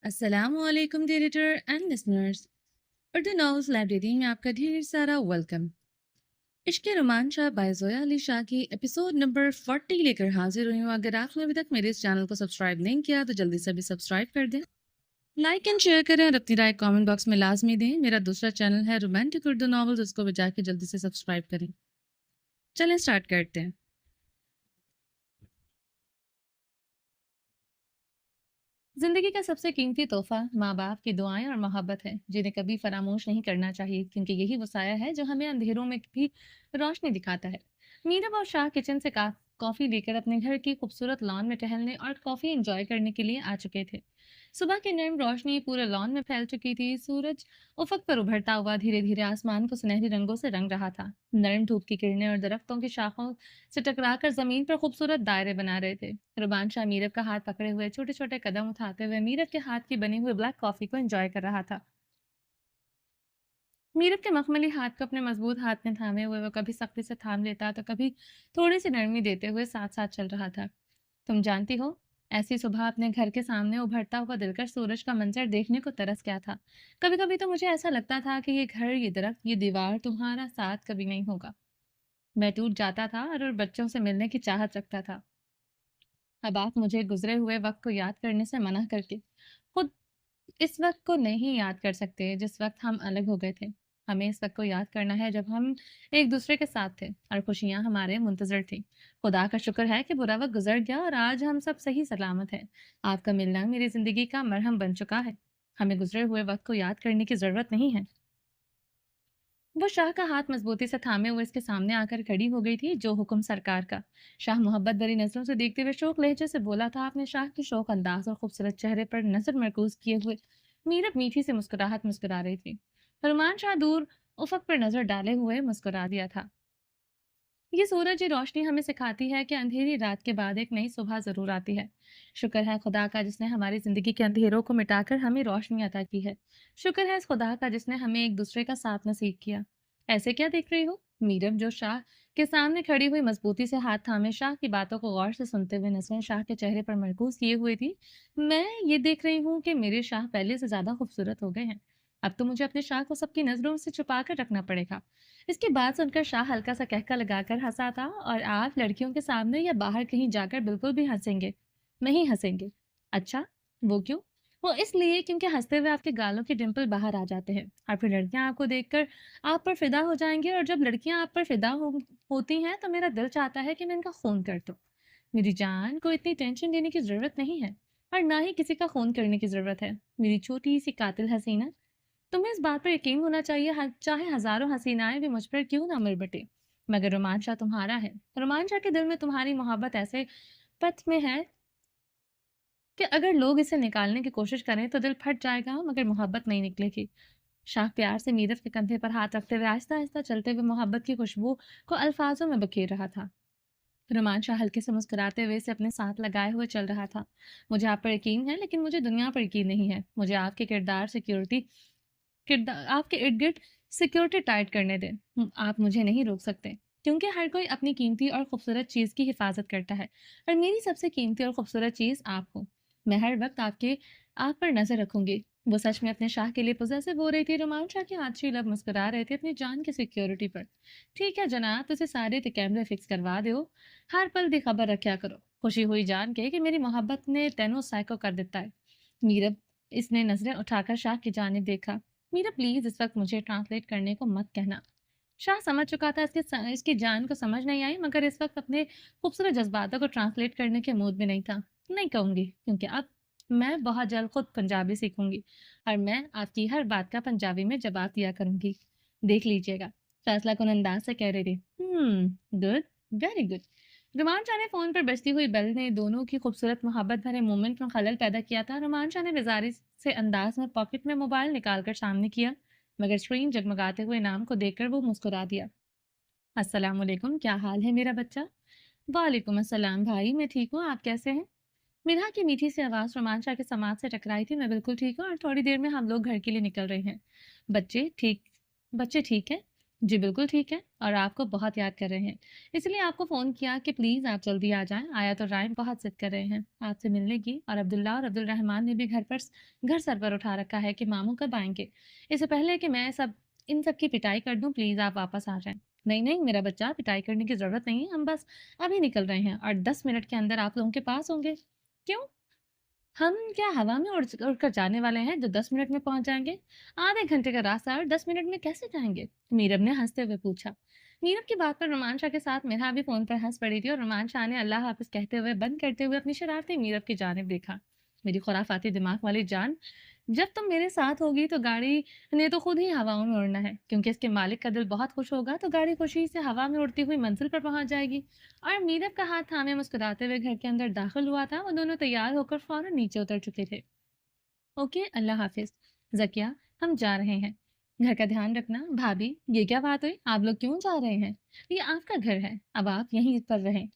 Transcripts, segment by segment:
السلام علیکم editor and listeners, Urdu novels library میں آپ کا ڈھیر سارا ویلکم۔ عشق رومان شاہ بائی زویا علی شاہ کی ایپیسوڈ نمبر 40 لے کر حاضر ہوئی ہوں۔ اگر آپ نے ابھی تک میرے اس چینل کو سبسکرائب نہیں کیا تو جلدی سے بھی سبسکرائب کر دیں، لائک اینڈ شیئر کریں اور اپنی رائے کامنٹ باکس میں لازمی دیں۔ میرا دوسرا چینل ہے رومانٹک اردو ناولز، اس کو بھی جا کے جلدی سے سبسکرائب کریں۔ چلیں سٹارٹ کرتے ہیں۔ زندگی کا سب سے قیمتی تحفہ ماں باپ کی دعائیں اور محبت ہے، جنہیں کبھی فراموش نہیں کرنا چاہیے، کیونکہ یہی وہ سایہ ہے جو ہمیں اندھیروں میں بھی روشنی دکھاتا ہے۔ میرب اور شاہ کچن سے کافی لے کر اپنے گھر کی خوبصورت لان میں ٹہلنے اور کافی انجوائے کرنے کے لیے آ چکے تھے۔ صبح کی نرم روشنی پورے لان میں پھیل چکی تھی، سورج افق پر ابھرتا ہوا دھیرے دھیرے آسمان کو سنہری رنگوں سے رنگ رہا تھا۔ نرم دھوپ کی کرنیں اور درختوں کی شاخوں سے ٹکرا کر زمین پر خوبصورت دائرے بنا رہے تھے۔ رومان شاہ میرب کا ہاتھ پکڑے ہوئے چھوٹے چھوٹے قدم اٹھاتے ہوئے میرب کے ہاتھ کی بنی ہوئی بلیک کافی کو انجوائے کر رہا تھا۔ میرب کے مخملی ہاتھ کو اپنے مضبوط ہاتھ میں تھامے ہوئے وہ کبھی سختی سے تھام لیتا تو کبھی تھوڑی سی نرمی دیتے ہوئے ساتھ ساتھ چل رہا تھا۔ تم جانتی ہو، ایسی صبح اپنے گھر کے سامنے ابھرتا ہوا دلکش سورج کا منظر دیکھنے کو ترس گیا تھا۔ کبھی کبھی تو مجھے ایسا لگتا تھا کہ یہ گھر، یہ درخت، یہ دیوار تمہارا ساتھ کبھی نہیں ہوگا۔ میں ٹوٹ جاتا تھا اور بچوں سے ملنے کی چاہت رکھتا تھا۔ اب آپ مجھے گزرے ہوئے وقت کو یاد کرنے سے منع کر کے خود اس وقت کو نہیں یاد کر سکتے جس وقت ہم الگ ہو گئے تھے۔ ہمیں اس وقت کو یاد کرنا ہے جب ہم ایک دوسرے کے ساتھ تھے اور خوشیاں ہمارے منتظر تھیں۔ خدا کا شکر ہے کہ برا وقت گزر گیا اور آج ہم سب صحیح سلامت ہیں۔ آپ کا ملنا میری زندگی کا مرہم بن چکا ہے۔ ہمیں گزرے ہوئے وقت کو یاد کرنے کی ضرورت نہیں ہے۔ وہ شاہ کا ہاتھ مضبوطی سے تھامے ہوئے اس کے سامنے آ کر کھڑی ہو گئی تھی۔ جو حکم سرکار کا۔ شاہ محبت بھری نظروں سے دیکھتے ہوئے شوق لہجے سے بولا تھا۔ آپ نے شاہ کے شوق انداز اور خوبصورت چہرے پر نظر مرکوز کیے ہوئے میرب میٹھی سے مسکراہٹ مسکرا رہی تھی۔ فرمان شاہ دور افق پر نظر ڈالے ہوئے مسکرا دیا تھا۔ یہ سورج، یہ روشنی ہمیں سکھاتی ہے کہ اندھیری رات کے بعد ایک نئی صبح ضرور آتی ہے۔ شکر ہے خدا کا جس نے ہماری زندگی کے اندھیروں کو مٹا کر ہمیں روشنی عطا کی ہے۔ شکر ہے اس خدا کا جس نے ہمیں ایک دوسرے کا ساتھ نصیب کیا۔ ایسے کیا دیکھ رہی ہو؟ میرب، جو شاہ کے سامنے کھڑی ہوئی مضبوطی سے ہاتھ تھامے شاہ کی باتوں کو غور سے سنتے ہوئے نظریں شاہ کے چہرے پر مرکوز کیے ہوئے تھی، میں یہ دیکھ رہی ہوں کہ میرے شاہ پہلے سے زیادہ خوبصورت ہو گئے ہیں۔ اب تو مجھے اپنے شاہ کو سب کی نظروں سے چھپا کر رکھنا پڑے گا۔ اس کی بات سن کر شاہ ہلکا سا کہکا لگا کر ہنسا تھا۔ اور آپ لڑکیوں کے سامنے یا باہر کہیں جا کر بالکل بھی ہنسیں گے نہیں ہنسیں گے؟ اچھا، وہ کیوں؟ وہ اس لیے کیونکہ ہنستے ہوئے آپ کے گالوں کے ڈمپل باہر آ جاتے ہیں اور پھر لڑکیاں آپ کو دیکھ کر آپ پر فدا ہو جائیں گے، اور جب لڑکیاں آپ پر فدا ہوتی ہیں تو میرا دل چاہتا ہے کہ میں ان کا خون کر دوں۔ میری جان کو اتنی ٹینشن لینے کی ضرورت نہیں ہے، اور نہ ہی کسی کا خون کرنے کی ضرورت ہے، میری چھوٹی سی قاتل حسینہ۔ تمہیں اس بات پر یقین ہونا چاہیے، چاہے ہزاروں حسینائیں بھی مجھ پر کیوں نہ مل بٹے، مگر رومان شاہ تمہارا ہے۔ رومان شاہ کے دل میں تمہاری محبت ایسے پت میں ہے کہ اگر لوگ اسے نکالنے کی کوشش کریں تو دل پھٹ جائے گا، مگر محبت نہیں نکلے گی۔ شاہ پیار سے میرب کے کندھے پر ہاتھ رکھتے ہوئے آہستہ آہستہ چلتے ہوئے محبت کی خوشبو کو الفاظوں میں بکھیر رہا تھا۔ رومان شاہ ہلکے سے مسکراتے ہوئے اسے اپنے ساتھ لگائے ہوئے چل رہا تھا۔ مجھے آپ پر یقین ہے، لیکن مجھے دنیا پر یقین نہیں ہے۔ مجھے آپ کے آپ کے ارد گرد سیکیورٹی ٹائٹ کرنے دیں۔ آپ مجھے نہیں روک سکتے، کیونکہ ہر کوئی اپنی قیمتی اور خوبصورت چیز کی حفاظت کرتا ہے، اور میری سب سے قیمتی اور خوبصورت چیز آپ ہو۔ میں ہر وقت آپ پر نظر رکھوں گی۔ وہ سچ میں اپنے شاہ کے لیے پوزیسو ہو رہی تھی۔ رومان شاہ کے آنچی لب مسکرا رہے تھے اپنی جان کی سیکیورٹی پر۔ ٹھیک ہے جناب، اسے سارے کیمرے فکس کروا دو، ہر پل دی خبر رکھیا کرو۔ خوشی ہوئی جان کے کہ میری محبت نے تینوں سائیکو کر دیتا ہے۔ میرب، اس نے نظریں اٹھا کر شاہ کی جانب دیکھا۔ میرا پلیز اس وقت مجھے ٹرانسلیٹ کرنے کو مت کہنا۔ شاہ سمجھ چکا تھا اس کی جان کو سمجھ نہیں آئی، مگر اس وقت اپنے خوبصورت جذباتوں کو ٹرانسلیٹ کرنے کے موڈ میں نہیں تھا۔ نہیں کہوں گی، کیونکہ اب میں بہت جلد خود پنجابی سیکھوں گی، اور میں آپ کی ہر بات کا پنجابی میں جواب دیا کروں گی۔ دیکھ لیجیے گا، فیصلہ کن انداز سے کہہ رہی تھی۔ Good, very good. Roman Shah نے فون پر بجتی ہوئی بیل نے دونوں کی خوبصورت محبت بھرے مومنٹ میں خلل پیدا کیا تھا۔ رومان شاہ نے وزاری سے انداز میں پاکٹ میں موبائل نکال کر سامنے کیا، مگر اسکرین جگمگاتے ہوئے نام کو دیکھ کر وہ مسکرا دیا۔ السلام علیکم، کیا حال ہے میرا بچہ؟ وعلیکم السلام بھائی، میں ٹھیک ہوں، آپ کیسے ہیں؟ مرحا کی میٹھی سی آواز رومان شاہ کے سماعت سے ٹکرائی تھی۔ میں بالکل ٹھیک ہوں، اور تھوڑی دیر میں ہم لوگ گھر کے لیے نکل رہے ہیں۔ بچے ٹھیک بچے ٹھیک ہیں؟ जी बिल्कुल ठीक है, और आपको बहुत याद कर रहे हैं। इसलिए आपको फ़ोन किया कि प्लीज़ आप जल्दी आ जाएँ। आया तो राइम बहुत ज़िद कर रहे हैं आपसे मिलने की, और अब्दुल्ला और अब्दुल रहमान ने भी घर सर पर उठा रखा है कि मामू कब आएँगे। इससे पहले कि मैं इन सब की पिटाई कर दूँ, प्लीज़ आप वापस आ जाएँ। नहीं, नहीं मेरा बच्चा, पिटाई करने की ज़रूरत नहीं है, हम बस अभी निकल रहे हैं और 10 मिनट के अंदर आप लोगों के पास होंगे। क्यों? हम क्या हवा में उड़कर जाने वाले हैं जो 10 मिनट में पहुँच जाएँगे? आधे घंटे का रास्ता है और 10 मिनट में कैसे जाएँगे? मीरब ने हँसते हुए पूछा। नीरब की बात पर रोमान शाह के साथ मिहा भी फ़ोन पर हँस पड़ी थी, और रोमान शाह ने अल्लाह हाफ़िज़ कहते हुए बंद करते हुए अपनी शरारती मीरब की जानिब देखा। मेरी खुराफाती दिमाग वाली जान, जब तुम मेरे साथ होगी तो गाड़ी ने तो खुद ही हवाओं में उड़ना है, क्योंकि इसके मालिक का दिल बहुत खुश होगा तो गाड़ी खुशी से हवा में उड़ती हुई मंजिल पर पहुँच जाएगी। और मीरब का हाथ थामे मुस्कुराते हुए घर के अंदर दाखिल हुआ था। वो दोनों तैयार होकर फौरन नीचे उतर चुके थे। ओके, अल्लाह हाफिज। जकिया, हम जा रहे हैं। घर का ध्यान रखना। भाभी, ये क्या बात हुई? आप लोग क्यों जा रहे हैं? ये आपका घर है, अब आप यहीं पर रहें।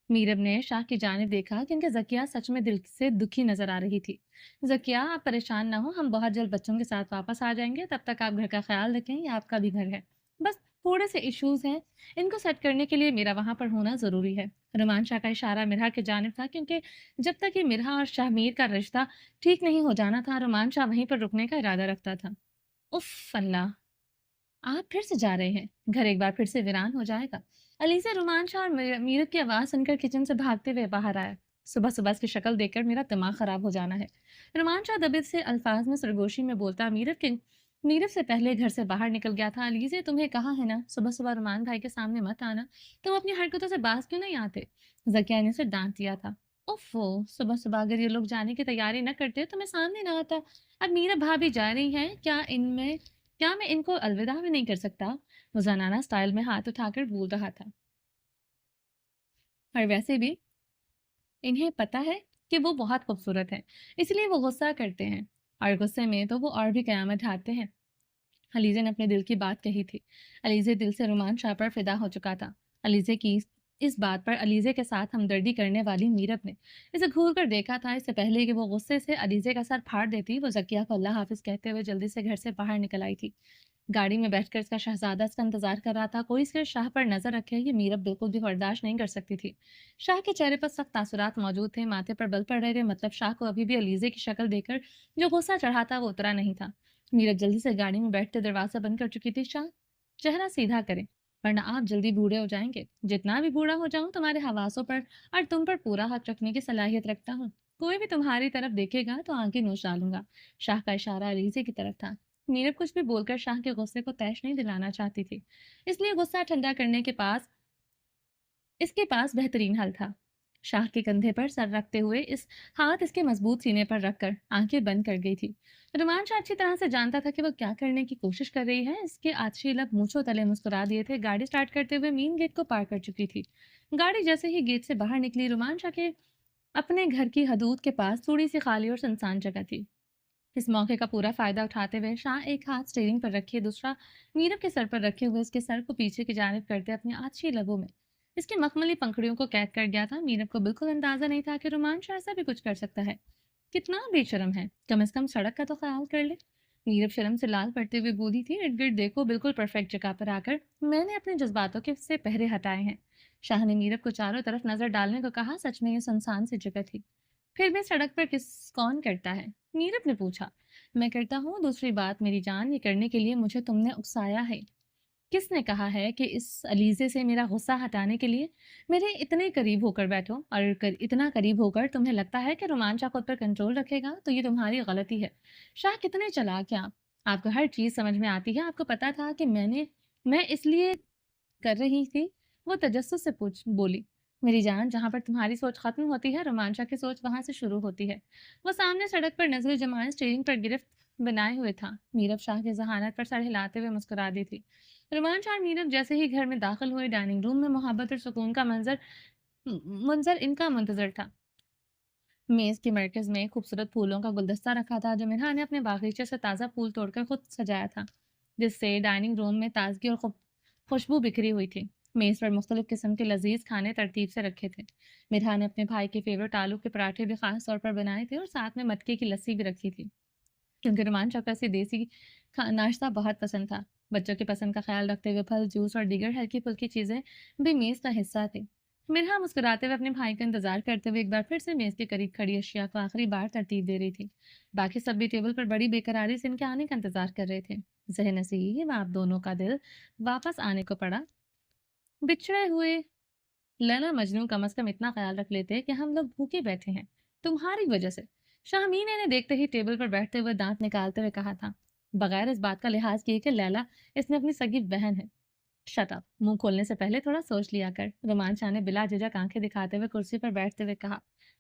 मीरब ने शाह की जानिब देखा, क्योंकि जकिया सच में दिल से दुखी नजर आ रही थी। जकिया, आप परेशान ना हो, हम बहुत जल्द बच्चों के साथ वापस आ जाएंगे, तब तक आप घर का ख्याल रखें, ये आपका भी घर है। बस थोड़े से इश्यूज हैं, इनको सेट करने के लिए मेरा वहां पर होना जरूरी है। रोमान शाह का इशारा मिरहा की जानिब था, क्योंकि जब तक ये मिरहा और शाहमीर का रिश्ता ठीक नहीं हो जाना था, रोमान शाह वहीं पर रुकने का इरादा रखता था। उफ अल्लाह, आप फिर से जा रहे हैं, घर एक बार फिर से वीरान हो जाएगा। अली से रोमान शाह और मीरत की आवाज़ सुनकर किचन से भागते हुए बाहर आया। सुबह सुबह इसकी शक्ल देखकर मेरा दिमाग खराब हो जाना है। रोमान शाह दबित से अल्फाज में सरगोशी में बोलता, मीरत से पहले घर से बाहर निकल गया था। अली से तुम्हें कहा है ना, सुबह सुबह रोमान भाई के सामने मत आना। तुम अपनी हरकतों से बाज क्यों नहीं आते? जकिया ने उसे डांट दिया था। ओफो, सुबह सुबह अगर ये लोग जाने की तैयारी न करते तो मैं सामने ना आता। अब मीरा भाभी जा रही हैं, क्या मैं इनको अलविदा भी नहीं कर सकता? वो ज़नाना स्टाइल में हाथ उठाकर बोल रहा था। और वैसे भी इन्हें पता है कि वो बहुत खूबसूरत है, इसलिए वो गुस्सा करते हैं, और गुस्से में तो वो और भी कयामत ढाँपते हैं। अलीज़े ने अपने दिल की बात कही थी। अलीज़े दिल से रोमान शाह पर फिदा हो चुका था। अलीज़े की इस बात पर अलीज़े के साथ हमदर्दी करने वाली मीरब ने इसे घूर कर देखा था। इससे पहले कि वो गुस्से से अलीज़े का सर फाड़ देती, वो ज़किया को अल्लाह हाफ़िज़ कहते हुए जल्दी से घर से बाहर निकल आई थी। गाड़ी में बैठकर इसका शहजादा इसका इंतजार कर रहा था। कोई सिर्फ शाह पर नजर रखे, ये मीरब बिल्कुल भी बर्दाश्त नहीं कर सकती थी। शाह के चेहरे पर सख्त तासुरात मौजूद थे, माथे पर बल पड़ रहे थे। मतलब शाह को अभी भी अलीज़े की शक्ल देखकर जो गुस्सा चढ़ा था वो उतरा नहीं था। मीरब जल्दी से गाड़ी में बैठते दरवाजा बंद कर चुकी थी। शाह, चेहरा सीधा करें, वरना आप जल्दी बूढ़े हो जाएंगे। जितना भी बूढ़ा हो जाऊं, तुम्हारे हवासों पर और तुम पर पूरा हक रखने की सलाहियत रखता हूँ। कोई भी तुम्हारी तरफ देखेगा तो आंखें नोच डालूंगा। शाह का इशारा अलीज़े की तरफ था। नीरव कुछ भी बोलकर शाह के गुस्से को तैश नहीं दिलाना चाहती थी, इसलिए गुस्सा ठंडा करने के पास इसके पास बेहतरीन हल था। शाह के कंधे पर सर रखते हुए इस हाथ इसके मजबूत सीने पर रखकर आंखें बंद कर गई थी। रुमान शाह अच्छी तरह से जानता था कि वो क्या करने की कोशिश कर रही है। इसके आछी लब मूंछों तले मुस्कुरा दिए थे। गाड़ी स्टार्ट करते हुए मेन गेट को पार कर चुकी थी। गाड़ी जैसे ही गेट से बाहर निकली, रुमान शाह के अपने घर की हदूद के पास थोड़ी सी खाली और सुनसान जगह थी। इस मौके का पूरा फायदा उठाते हुए शाह एक हाथ स्टीयरिंग पर रखे, दूसरा नीरव के सर पर रखे हुए इसके सर को पीछे की जानिब करते अपनी आछी लबों में इसके मखमली पंखुड़ियों को कैद कर गया था। नीरव को बिल्कुल अंदाजा नहीं था कि रोमांच ऐसा भी कुछ कर सकता है। कितना बेशरम है, कम से कम सड़क का तो ख्याल कर ले। नीरव शर्म से लाल पड़ते हुए बोली थी, इर्द गिर्द देखो, बिल्कुल परफेक्ट जगह पर आकर मैंने अपने जज्बातों के से पहरे हटाए हैं। शाह ने नीरव को चारों तरफ नजर डालने को कहा। सच में ये सुनसान सी जगह थी। फिर भी सड़क पर कौन करता है? नीरव ने पूछा। मैं करता हूँ, दूसरी बात मेरी जान, ये करने के लिए मुझे तुमने उकसाया है। किसने कहा है कि इस अलीज़े से मेरा गुस्सा हटाने के लिए मेरे इतने करीब होकर बैठो, और इतना करीब होकर तुम्हें लगता है कि रोमांचा खुद पर कंट्रोल रखेगा? तो ये तुम्हारी गलती है। शाह, कितने चालाक हैं आप। आपको हर चीज़ समझ में आती है। आपको पता था कि मैं इसलिए कर रही थी। वो तजस्सुस से पूछ बोली। मेरी जान, जहाँ पर तुम्हारी सोच खत्म होती है, रोमांचा की सोच वहां से शुरू होती है। वो सामने सड़क पर नजरें जमाए स्टीयरिंग पर गिरफ्त बनाए हुए था। मीरब शाह की जहानत पर सर हिलाते हुए मुस्कुरा दी थी। रोमांच और मीरब जैसे ही घर में दाखिल हुए, डाइनिंग रूम में मोहब्बत और सुकून का मंजर इनका मुंतजर था। मेज के मरकज में खूबसूरत फूलों का गुलदस्ता रखा था, जो मिन्हा ने अपने बागीचे से ताज़ा फूल तोड़कर खुद सजाया था, जिससे डाइनिंग रूम में ताजगी और खुशबू बिखरी हुई थी। मेज़ पर मुख्तलिफ किस्म के लजीज खाने तरतीब से रखे थे। मिन्हा ने अपने भाई के फेवरेट आलू के पराठे भी खास तौर पर बनाए थे, और साथ में मटके की लस्सी भी रखी थी, क्योंकि रोमांच को ऐसी देसी नाश्ता बहुत पसंद था। بچوں کی پسند کا خیال رکھتے ہوئے پھل، جوس اور دیگر ہلکی پھلکی چیزیں بھی میز کا حصہ تھی۔ مرحا مسکراتے ہوئے اپنے بھائی کا انتظار کرتے ہوئے ایک بار پھر سے میز کے قریب کھڑی اشیاء کو آخری بار ترتیب دے رہی تھی۔ باقی سب بھی ٹیبل پر بڑی بے قراری سے ان کے آنے کا انتظار کر رہے تھے۔ ذہن نصیب آپ دونوں کا دل واپس آنے کو پڑا۔ بچھڑے ہوئے لیلا مجنوں کم از کم اتنا خیال رکھ لیتے کہ ہم لوگ بھوکے بیٹھے ہیں تمہاری وجہ سے، شاہمین نے دیکھتے ہی ٹیبل پر بیٹھتے ہوئے دانت نکالتے ہوئے کہا تھا، بغیر اس بات کا لحاظ کیے کہ لیلا اس میں اپنی سگی بہن ہے۔ شٹ اپ، منہ کھولنے سے پہلے تھوڑا سوچ لیا کر، رومان شاہ نے بلا جھجک آنکھیں دکھاتے ہوئے کرسی پر بیٹھتے ہوئے کہا۔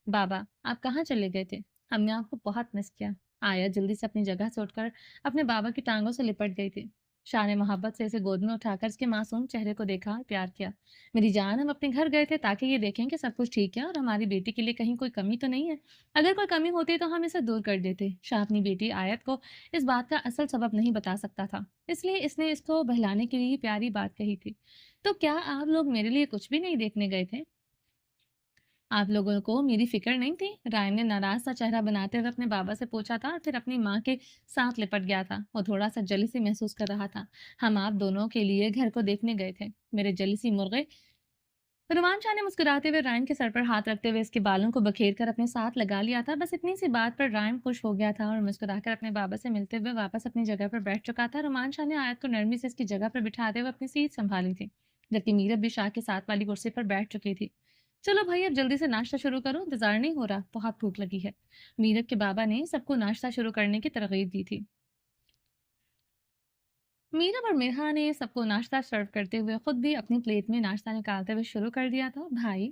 بابا آپ کہاں چلے گئے تھے؟ ہم نے آپ کو بہت مس کیا۔ آیا جلدی سے اپنی جگہ سے اٹھ کر اپنے بابا کی ٹانگوں سے لپٹ گئی تھی۔ شاہ نے محبت سے اسے گود میں اٹھا کر اس کے معصوم چہرے کو دیکھا اور پیار کیا۔ میری جان، ہم اپنے گھر گئے تھے تاکہ یہ دیکھیں کہ سب کچھ ٹھیک ہے اور ہماری بیٹی کے لیے کہیں کوئی کمی تو نہیں ہے۔ اگر کوئی کمی ہوتی تو ہم اسے دور کر دیتے۔ شاہ اپنی بیٹی آیت کو اس بات کا اصل سبب نہیں بتا سکتا تھا، اس لیے اس نے اس کو بہلانے کے لیے پیاری بات کہی تھی۔ تو کیا آپ لوگ میرے لیے کچھ بھی نہیں دیکھنے گئے تھے؟ آپ لوگوں کو میری فکر نہیں تھی؟ رائم نے ناراض سا چہرہ بناتے ہوئے اپنے بابا سے پوچھا تھا اور پھر اپنی ماں کے ساتھ لپٹ گیا تھا۔ وہ تھوڑا سا جلیسی محسوس کر رہا تھا۔ ہم آپ دونوں کے لیے گھر کو دیکھنے گئے تھے، میرے جلیسی مرغے۔ رومان شاہ نے مسکراتے ہوئے رائم کے سر پر ہاتھ رکھتے ہوئے اس کے بالوں کو بکھیر کر اپنے ساتھ لگا لیا تھا۔ بس اتنی سی بات پر رائم خوش ہو گیا تھا اور مسکرا کر اپنے بابا سے ملتے ہوئے واپس اپنی جگہ پر بیٹھ چکا تھا۔ رومان شاہ نے آیت کو نرمی سے اس کی جگہ پر بٹھاتے ہوئے اپنی سیٹ سنبھالی تھی، جبکہ میرب بھی شاہ کے ساتھ والی کرسی پر بیٹھ چکی تھی۔ چلو بھائی اب جلدی سے ناشتہ شروع کرو، انتظار نہیں ہو رہا، بہت بھوک لگی ہے۔ میرب کے بابا نے سب کو ناشتہ شروع کرنے کی ترغیب دی تھی۔ میرب اور مرحا نے سب کو ناشتہ سرو کرتے ہوئے خود بھی اپنی پلیٹ میں ناشتہ نکالتے ہوئے شروع کر دیا تھا۔ بھائی،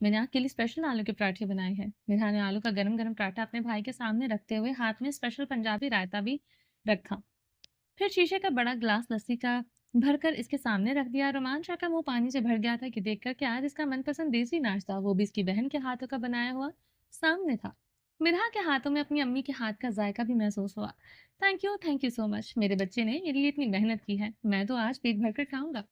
میں نے آپ کے لیے اسپیشل آلو کے پراٹھے بنائے ہیں۔ مرحا نے آلو کا گرم گرم پراٹھا اپنے بھائی کے سامنے رکھتے ہوئے ہاتھ میں اسپیشل پنجابی رائتا بھی رکھا، پھر شیشے کا بڑا گلاس لسی کا بھر کر اس کے سامنے رکھ دیا۔ رومان شاہ کا منہ پانی سے بھر گیا تھا کہ دیکھ کر کہ آج اس کا من پسند دیسی ناشتہ، وہ بھی اس کی بہن کے ہاتھوں کا بنایا ہوا، سامنے تھا۔ مرحا کے ہاتھوں میں اپنی امی کے ہاتھ کا ذائقہ بھی محسوس ہوا۔ تھینک یو سو مچ، میرے بچے نے میرے لیے اتنی محنت کی ہے، میں تو آج پیٹ بھر کر کھاؤں گا۔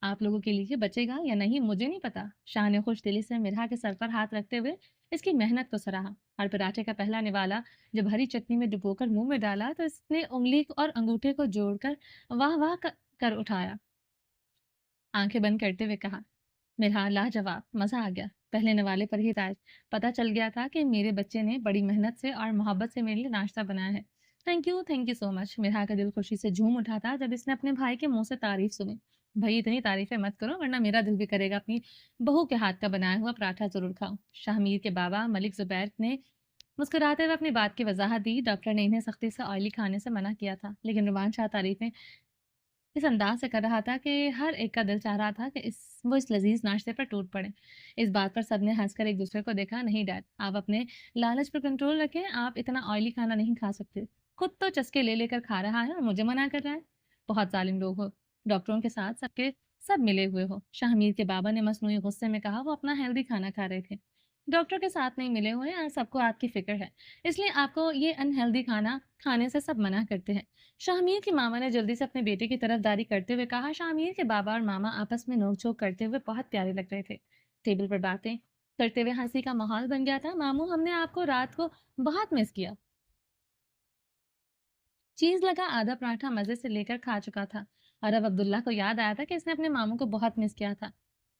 آپ لوگوں کے لیے بچے گا یا نہیں مجھے نہیں پتا۔ شاہ نے خوش دلی سے مرحا کے سر پر ہاتھ رکھتے ہوئے اس کی محنت کو سراہا اور پراٹھے کا پہلا نوالا جب ہری چٹنی میں ڈبو کر منہ میں ڈالا تو اس نے انگلی اور انگوٹھے کو جوڑ کر واہ واہ کر اٹھایا، آنکھیں بند کرتے ہوئے کہا، مرحا لاجواب، مزہ آ گیا۔ پہلے نوالے پر ہی پتہ چل گیا تھا کہ میرے بچے نے بڑی محنت سے اور محبت سے میرے لیے ناشتہ بنایا ہے۔ تھینک یو سو مچ۔ مرحا کا دل خوشی سے جھوم اٹھا تھا جب اس نے اپنے بھائی کے منہ سے تعریف سنی۔ بھائی اتنی تعریفیں مت کرو ورنہ میرا دل بھی کرے گا اپنی بہو کے ہاتھ کا بنایا ہوا پراٹھا ضرور کھاؤ۔ شاہ میر کے بابا ملک زبیر نے مسکراتے ہوئے اپنی بات کی وضاحت دی۔ ڈاکٹر نے انہیں سختی سے آئلی کھانے سے منع کیا تھا، لیکن رومان شاہ تعریفیں اس انداز سے کر رہا تھا کہ ہر ایک کا دل چاہ رہا تھا کہ وہ اس لذیذ ناشتے پر ٹوٹ پڑے۔ اس بات پر سب نے ہنس کر ایک دوسرے کو دیکھا۔ نہیں ڈیڈ، آپ اپنے لالچ پر کنٹرول رکھیں، آپ اتنا آئلی کھانا نہیں کھا سکتے۔ خود تو چسکے لے لے کر کھا رہا ہے اور مجھے منع کر رہا ہے، بہت ظالم لوگ ہو، ڈاکٹروں کے ساتھ سب کے سب ملے ہوئے ہو۔ شاہ میر کے بابا نے مصنوعی غصے میں کہا، وہ اپنا ہیلدی کھانا کھا رہے تھے، ڈاکٹر کے ساتھ نہیں ملے ہوئے اور سب کو آپ کی فکر ہے، اس لیے آپ کو یہ انہیلدی کھانا کھانے سے سب منع کرتے ہیں۔ شاہ میر کی ماما نے جلدی سے اپنے بیٹے کی طرف داری کرتے ہوئے کہا۔ شاہ میر کے بابا اور ماما آپس میں نوک جھوک کرتے ہوئے بہت پیارے لگ رہے تھے۔ ٹیبل پر باتیں کرتے ہوئے ہنسی کا ماحول بن گیا تھا۔ ماموں، ہم نے آپ کو رات کو بہت مس کیا۔ چیز لگا آدھا پراٹھا مزے سے لے کر کھا چکا تھا اور اب عبداللہ کو یاد آیا تھا کہ اس نے اپنے ماموں کو بہت مس کیا تھا۔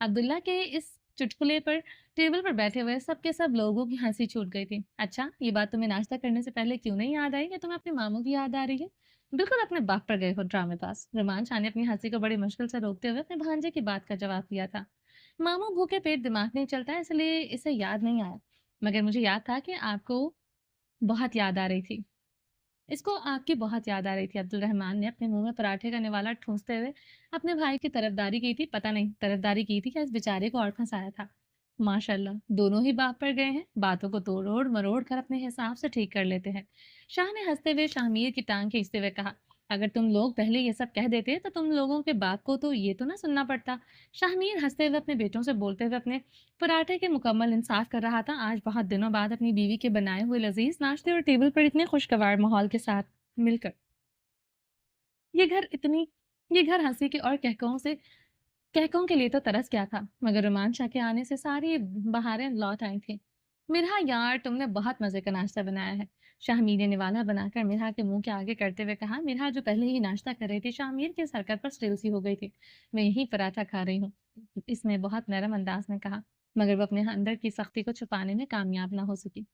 عبداللہ کے اس چٹکلے پر ٹیبل پر بیٹھے ہوئے سب کے سب لوگوں کی ہنسی چھوٹ گئی تھی۔ اچھا، یہ بات تمہیں ناشتہ کرنے سے پہلے کیوں نہیں یاد آئی کہ تمہیں اپنے ماموں کی یاد آ رہی ہے؟ بالکل اپنے باپ پر گئے ہو ڈرامے باز۔ رومان شاہ نے اپنی ہنسی کو بڑی مشکل سے روکتے ہوئے اپنے بھانجے کی بات کا جواب دیا تھا۔ ماموں بھوکے پیٹ دماغ نہیں چلتا، اس لیے اسے یاد نہیں آیا، مگر مجھے یاد تھا کہ آپ کو بہت یاد آ رہی تھی، اس کو آپ کی بہت یاد آ رہی تھی۔ عبدالرحمن نے اپنے منہ میں پراٹھے کا نوالا ٹھونستے ہوئے اپنے بھائی کی طرفداری کی تھی۔ پتہ نہیں طرفداری کی تھی کہ اس بیچارے کو اور پھنسایا تھا۔ ماشاء اللہ، دونوں ہی باپ پر گئے ہیں، باتوں کو توڑ مروڑ کر اپنے حساب سے ٹھیک کر لیتے ہیں۔ شاہ نے ہنستے ہوئے شاہ میر کی ٹانگ کھینچتے ہوئے کہا، اگر تم لوگ پہلے یہ سب کہہ دیتے تو تم لوگوں کے باپ کو تو یہ تو نہ سننا پڑتا۔ شاہ میر ہنستے ہوئے اپنے بیٹوں سے بولتے ہوئے اپنے پراٹھے کے مکمل انصاف کر رہا تھا۔ آج بہت دنوں بعد اپنی بیوی کے بنائے ہوئے لذیذ ناشتے اور ٹیبل پر اتنے خوشگوار ماحول کے ساتھ مل کر یہ گھر ہنسی کے اور کہکوں کے لیے تو ترس گیا تھا، مگر رومان شاہ کے آنے سے ساری بہاریں لوٹ آئی تھیں۔ मिरहा यार, तुमने बहुत मजे का नाश्ता बनाया है। शाहमीर ने निवाला बनाकर मिरहा के मुंह के आगे करते हुए कहा। मिरहा जो पहले ही नाश्ता कर रही थी, शाहमीर की इस हरकत पर स्टिल सी हो गई थी। मैं यही पराठा खा रही हूँ, इसने बहुत नरम अंदाज में कहा, मगर वो अपने अंदर की सख्ती को छुपाने में कामयाब ना हो सकी।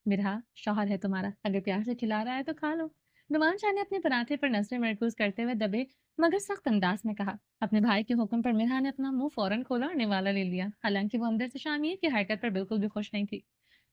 मिरहा, शौहर है तुम्हारा, अगर प्यार से खिला रहा है तो खा लो। नुमान शाह ने अपने पराठे पर नजरें मरकूज करते हुए दबे मगर सख्त अंदाज में कहा। अपने भाई के हुक्म पर मिरहा ने अपना मुंह फौरन खोला और निवाला ले लिया। हालांकि वो अंदर से शाहमीर की हरकत पर बिल्कुल भी खुश नहीं थी।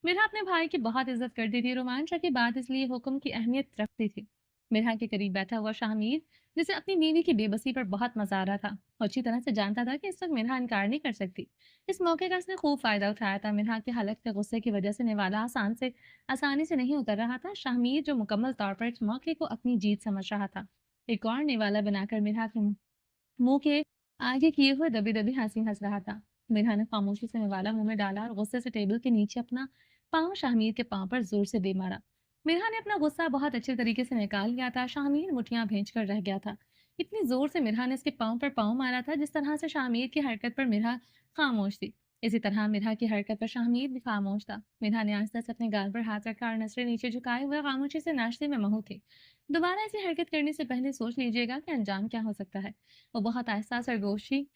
मिरहा अपने भाई की बहुत इज्जत करती थी। रोमांचा की बात इसलिए हुक्म की अहमियत रखती थी। मिरहा के करीब बैठा हुआ शाहमीर, जिसे अपनी बीवी की बेबसी पर बहुत मजा आ रहा था, और अच्छी तरह से जानता था कि इस वक्त मिरहा इनकार नहीं कर सकती। इस मौके का उसने खूब फायदा उठाया था। मिरहा के हलक के गुस्से की वजह से निवाला आसानी से नहीं उतर रहा था। शाहमीर जो मुकम्मल तौर पर इस मौके को अपनी जीत समझ रहा था, एक और निवाला बनाकर मिरहा के मुंह के आगे किए हुए दबी दबी हंसी हंस रहा था। मिरहा ने खामोशी से निवाला मुंह में डाला और गुस्से से टेबल के नीचे अपना पाँव शाहमीर के पाँव पर जोर से दे मारा। मिरहा ने अपना गुस्सा बहुत अच्छे तरीके से निकाल लिया था। शाहमीर मुठियां भींच कर रह गया था। इतनी जोर से मिरहा ने इसके पाँव पर पाँव मारा था, जिस तरह से शाहमीर की हरकत पर मिरहा खामोश थी, इसी तरह मिरहा की हरकत पर शाहमीर भी खामोश था। मिरहा ने आहिस्ता से अपने गाल पर हाथ रखा और नजरें नीचे झुकाए हुए खामोशी से नाश्ते में महू थे। दोबारा ऐसी हरकत करने से पहले सोच लीजिएगा कि अंजाम क्या हो सकता है। वो बहुत आहिस्ता सरगोशी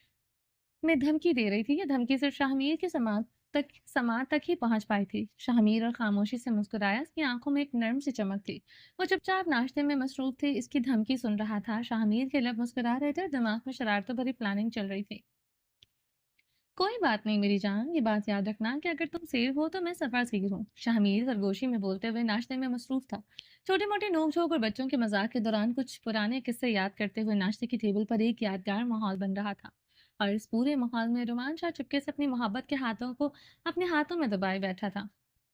में धमकी दे रही थी। ये धमकी सिर्फ शाहमीर के समाज तक ही पहुंच पाई थी। शाहमीर और खामोशी से मुस्कुराया, उसकी आंखों में एक नर्म सी चमक थी। वो चुपचाप नाश्ते में मसरूफ थे, इसकी धमकी सुन रहा था। शाहमीर के लब मुस्कुरा रहे थे और दिमाग में शरारतों भरी प्लानिंग चल रही थी। कोई बात नहीं मेरी जान, ये बात याद रखना कि अगर तुम शेर हो तो मैं सफा सीर हूँ। शाहमीर सरगोशी में बोलते हुए नाश्ते में मसरूफ था। छोटे मोटे नोक-झोंक और बच्चों के मजाक के दौरान कुछ पुराने किस्से याद करते हुए नाश्ते की टेबल पर एक यादगार माहौल बन रहा था। और इस पूरे माहौल में रुमान शाह चुपके से अपनी मोहब्बत के हाथों को अपने हाथों में दबाए बैठा था।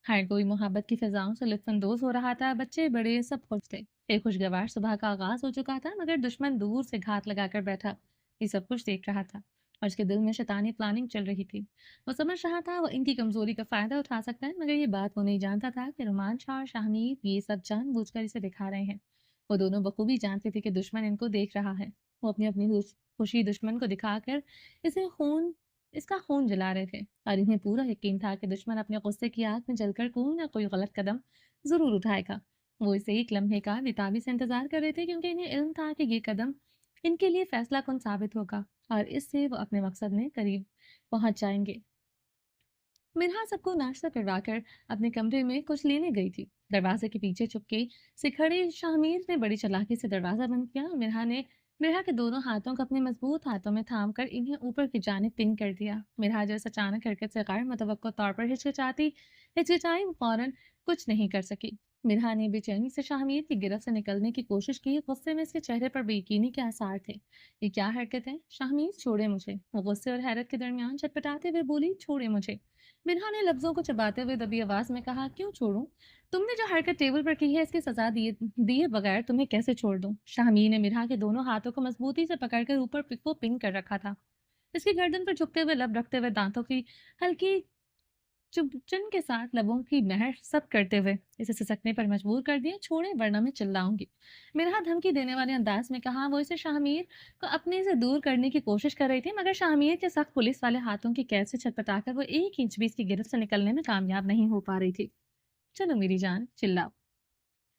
हर कोई मोहब्बत की फिजाओं से लुत्फानंदोज हो रहा था। बच्चे बड़े सब खुश थे। एक खुशगवार सुबह का आगाज हो चुका था, मगर दुश्मन दूर से घात लगाकर बैठा ये सब कुछ देख रहा था और उसके दिल में शैतानी प्लानिंग चल रही थी। वो समझ रहा था वो इनकी कमजोरी का फायदा उठा सकता है, मगर ये बात वो नहीं जानता था कि रुमान शाह और शाहमीर ये सब जानबूझकर इसे दिखा रहे हैं। वो दोनों बखूबी जानते थे कि दुश्मन इनको देख रहा है। वो अपनी अपनी खुशी दुश्मन को दिखाकर इसे खून इसका खून जला रहे थे, और इन्हें पूरा यकीन था कि दुश्मन अपने गुस्से की आग में जलकर कोई ना कोई गलत कदम जरूर उठाएगा। वो इसे एक लम्हे का बेताबी से इंतजार कर रहे थे, क्योंकि इन्हें इल्म था कि ये कदम इनके लिए फैसला कुन साबित होगा और इससे वो अपने मकसद में करीब पहुंच जाएंगे। मिनहा सबको नाश्ता करवाकर अपने कमरे में कुछ लेने गई थी। दरवाजे के पीछे चुपके से खड़े शाहमीर ने बड़ी चालाकी से दरवाजा बंद किया। मिरहा के दोनों हाथों को अपने मजबूत हाथों में थाम कर इन्हें ऊपर की जानिब पिन कर दिया। मिरहा जो इस अचानक हरकत से गैर मुतवक्को तौर पर हिचकिचाई, वो फौरन कुछ नहीं कर सकी। मिरहा ने बेचैनी से शाहमीर की गिरफ्त से निकलने की कोशिश की। गुस्से में इसके चेहरे पर बेयकीनी के आसार थे। ये क्या हरकत है? शाहमीर, छोड़े मुझे। वो गुस्से और हैरत के दरमियान छटपटाते हुए बोली, छोड़े मुझे। मिन्हा ने लफ्जों को चबाते हुए दबी आवाज में कहा, क्यों छोड़ूं? तुमने जो हरकत टेबल पर की है, इसकी सजा दिए दिए बगैर तुम्हें कैसे छोड़ दूं? शाहमीर ने मिन्हा के दोनों हाथों को मजबूती से पकड़कर ऊपर को पिन कर रखा था। इसकी गर्दन पर झुकते हुए लब रखते हुए दांतों की हल्की चुन के साथ लबों की महर सब करते हुए इसे सिसकने पर मजबूर कर दिया। छोड़े वरना मैं चिल्लाऊंगी। मिन्हा धमकी देने वाले अंदाज में कहा। वो इसे शाहमीर को अपने से दूर करने की कोशिश कर रही थी, मगर शाहमीर के सख्त पुलिस वाले हाथों की कैद से छटपटाकर वो एक इंच भी इसकी गिरफ्त से निकलने में कामयाब नहीं हो पा रही थी। चलो मेरी जान, चिल्लाओ।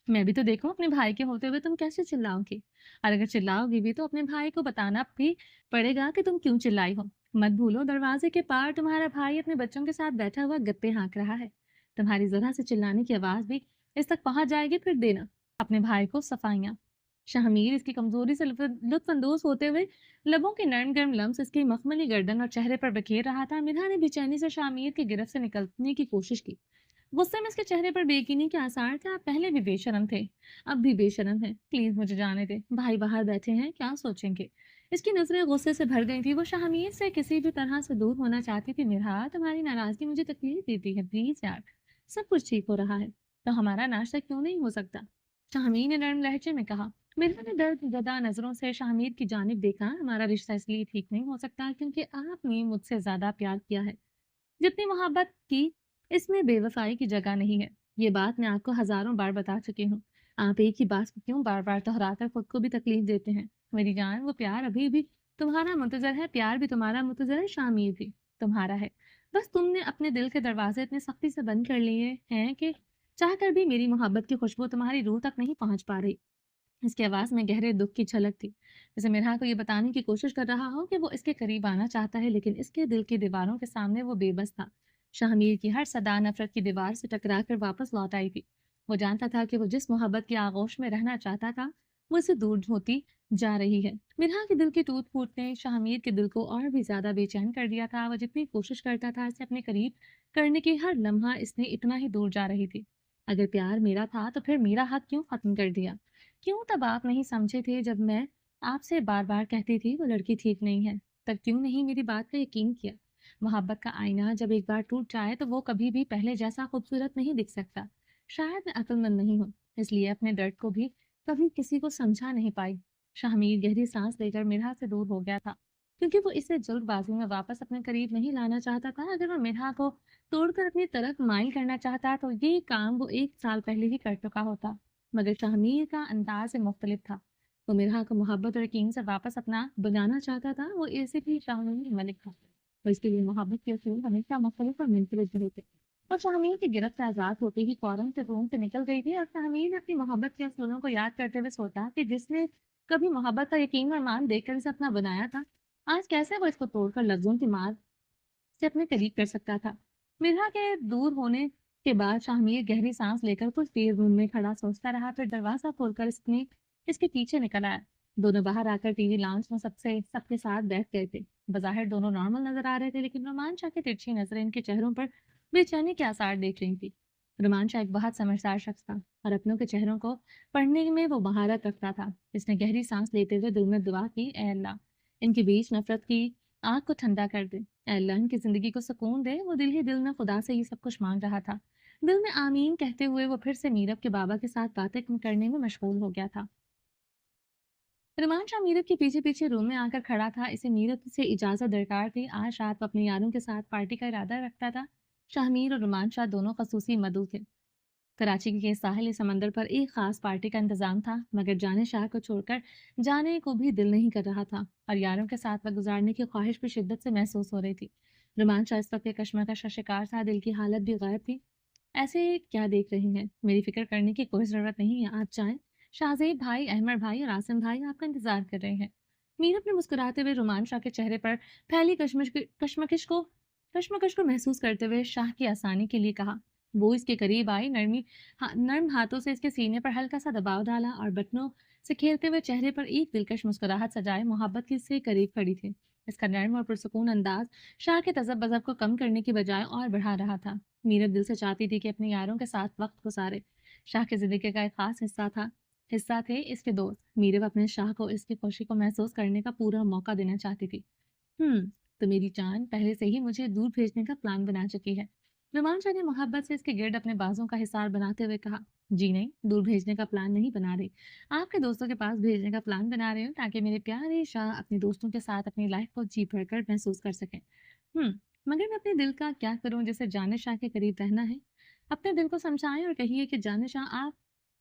मैं भी तो देखूं अपने भाई के होते हुए तुम कैसे चिल्लाओगी, और अगर चिल्लाओगी भी तो अपने भाई को बताना भी पड़ेगा कि तुम क्यों चिल्लाई हो। मत भूलो, दरवाजे के पार तुम्हारा भाई अपने बच्चों के साथ बैठा हुआ गप्पे हाँक रहा है। तुम्हारी जरा से चिल्लाने की आवाज भी इस तक पहुंच जाएगी, फिर देना अपने भाई को सफाइयां। शाहमीर इसकी कमजोरी से लुत्फानंदोज होते हुए लबों के नरम गर्म लम्स इसकी मखमली गर्दन और चेहरे पर बखेर रहा था। मिन्हा ने बेचैनी से शाहमीर की गिरफ्त से निकलने की कोशिश की। गुस्से में इसके चेहरे पर बेयकीनी के आसार थे। आप पहले भी बेशरम थे, अब भी बेशरम हैं। प्लीज मुझे जाने दे, भाई बाहर बैठे हैं, क्या सोचेंगे? इसकी नजरें गुस्से से भर गई थी। वो शाहमीर से किसी भी तरह से दूर होना चाहती थी। मिरहा, तुम्हारी नाराजगी मुझे तकलीफ देती है, प्लीज यार, सब कुछ ठीक हो रहा है तो हमारा नाश्ता क्यों नहीं हो सकता? शाहमीर ने नरम लहजे में कहा। मिरहा ने दर्द गदा नजरों से शाहमीर की जानिब देखा। हमारा रिश्ता इसलिए ठीक नहीं हो सकता क्योंकि आपने मुझसे ज्यादा प्यार किया है। जितनी मोहब्बत की, इसमें बेवफाई की जगह नहीं है। ये बात मैं आपको हजारों बार बता चुकी हूँ। आप एक ही बात को क्यों बार बार दोहराकर खुद को भी तकलीफ देते हैं? मेरी जान, वो प्यार अभी भी तुम्हारा मुंतजर है। प्यार भी तुम्हारा मुंतजर है, शामिर भी तुम्हारा है। बस तुमने अपने दिल के दरवाजे इतनी सख्ती से बंद कर लिए हैं कि चाह कर भी मेरी मोहब्बत की खुशबू तुम्हारी रूह तक नहीं पहुंच पा रही। इसकी आवाज़ में गहरे दुख की झलक थी, जैसे मिराह को ये बताने की कोशिश कर रहा हो कि वो इसके करीब आना चाहता है, लेकिन इसके दिल की दीवारों के सामने वो बेबस था। शाहमीर की हर सदा नफरत की दीवार से टकरा कर वापस लौट आई थी। वो जानता था कि वो जिस मोहब्बत की आगोश में रहना चाहता था, वो इसे दूर होती जा रही है। मिराह के दिल की टूट फूट ने शाहमीर के दिल को और भी ज्यादा बेचैन कर दिया था। वो जितनी कोशिश करता था इसे अपने करीब करने की, हर लम्हा इसने इतना ही दूर जा रही थी। अगर प्यार मेरा था तो फिर मेरा हक क्यों खत्म कर दिया? क्यों तब आप नहीं समझे थे जब मैं आपसे बार-बार कहती थी वो लड़की ठीक नहीं है? तब क्यों नहीं मेरी बात का यकीन किया? मोहब्बत का आईना जब एक बार टूट जाए तो वो कभी भी पहले जैसा खूबसूरत नहीं दिख सकता। शायद मैं अक्लमंद नहीं हूँ, इसलिए अपने दर्द को भी कभी किसी को समझा नहीं पाई। शाहमीर गहरी सांस लेकर मिरहा से दूर हो गया था, क्योंकि वो इसे जल्दबाजी में वापस अपने करीब नहीं लाना चाहता था। अगर वो मिरहा को तोड़कर अपनी तरफ माइल करना चाहता तो ये काम वो 1 साल पहले ही कर चुका होता। मगर शाहमीर का अंदाज से मुख्तलिफ था। वो मिरहा को मोहब्बत और यकीन से वापस अपना बनाना चाहता था। वो ऐसे भी शाहमीर मलिक था, और इसके लिए मोहब्बत के असूल हमेशा मुख्तलिफ और मुनफरद रहे थे। और शाहमीर की गिरफ्त से आज़ाद होते ही फौरन से रूम से निकल गई थी, और शाहमीर ने अपनी मोहब्बत के असूलों को याद करते हुए सोचा कि जिसने कभी मोहब्बत का यकीन और मान देकर इसे अपना बनाया था, आज कैसे वो इसको तोड़कर लफ्जों की मार से अपने करीब कर सकता था। मिर्हा के दूर होने के बाद शाहमीर गहरी सांस लेकर कुछ देर रूम में खड़ा सोचता रहा, फिर दरवाजा खोलकर इसके पीछे निकल आया। दोनों बाहर आकर टीवी लाउंज में सबके साथ बैठ गए थे। बज़ाहिर दोनों नॉर्मल नजर आ रहे थे, लेकिन रोमान शाह की तिरछी नजरें इनके चेहरों पर बेचैनी के आसार देख रही थी। रोमान शाह एक बहुत समझदार शख्स था, और अपनों के चेहरों को पढ़ने में वो महारत रखता था। इसने गहरी सांस लेते हुए दिल में दुआ की, "ऐ अल्लाह, इनके बीच नफरत की आग को ठंडा कर दे। अल्लाह इनकी ज़िंदगी को सुकून दे।" वो दिल ही दिल में खुदा से ये सब कुछ मांग रहा था। दिल में आमीन कहते हुए वो फिर से मीरब के बाबा के साथ बातें करने में मशगूल हो गया था। रुमान शाह मीरब के पीछे पीछे रूम में आकर खड़ा था। इसे मीरब से इजाज़त दरकार थी। आज रात वो अपने यारों के साथ पार्टी का इरादा रखता था। शाहमीर और रुमान शाह दोनों खसूसी मदऊ थे। कराची के साहिल समंदर पर एक खास पार्टी का इंतजाम था, मगर जाने शाह को छोड़कर जाने को भी दिल नहीं कर रहा था, और यारों के साथ वक्त गुजारने की ख्वाहिश भी शिद्दत से महसूस हो रही थी। रुमान शाह इस वक्त कश्मकश का शिकार था, दिल की हालत भी गायब थी। ऐसे क्या देख रही हैं? मेरी फिक्र करने की कोई ज़रूरत नहीं है, आप जाएँ। शाहज़ेब भाई, अहमद भाई और आसिम भाई आपका इंतज़ार कर रहे हैं। मीर अपने मुस्कुराते हुए रुमान शाह के चेहरे पर फैली कश्मकश को महसूस करते हुए शाह की आसानी के लिए कहा। वो इसके करीब आई, नर्म हाथों से इसके सीने पर हल्का सा दबाव डाला, और बटनों से खेलते हुए चेहरे पर एक दिलकश मुस्कुराहट सजाए मोहब्बत की से करीब खड़ी थी। इसका नर्म और पुरसुकून अंदाज शाह के तज़ब-बज़ब को कम करने की बजाय और बढ़ा रहा था। मीरब दिल से चाहती थी कि अपने यारों के साथ वक्त गुजारे। शाह की जिंदगी का एक खास हिस्सा थे इसके दोस्त। मीरब अपने शाह को इसकी खुशी को महसूस करने का पूरा मौका देना चाहती थी। तो मेरी जान पहले से ही मुझे दूर भेजने का प्लान बना चुकी है। रुमान शाह ने मोहब्बत से इसके गिर्द अपने बाजों का हिसार बनाते हुए कहा। जी नहीं, दूर भेजने का प्लान नहीं बना रही। आपके दोस्तों के पास भेजने का प्लान बना रही हूँ, ताकि मेरे प्यारे शाह अपने दोस्तों के साथ अपनी लाइफ को जी भरकर महसूस कर सकें। हुँ, मगर मैं अपने दिल का क्या करूँ जिसे जानिशाह के करीब रहना है? अपने दिल को समझाएँ और कहिए कि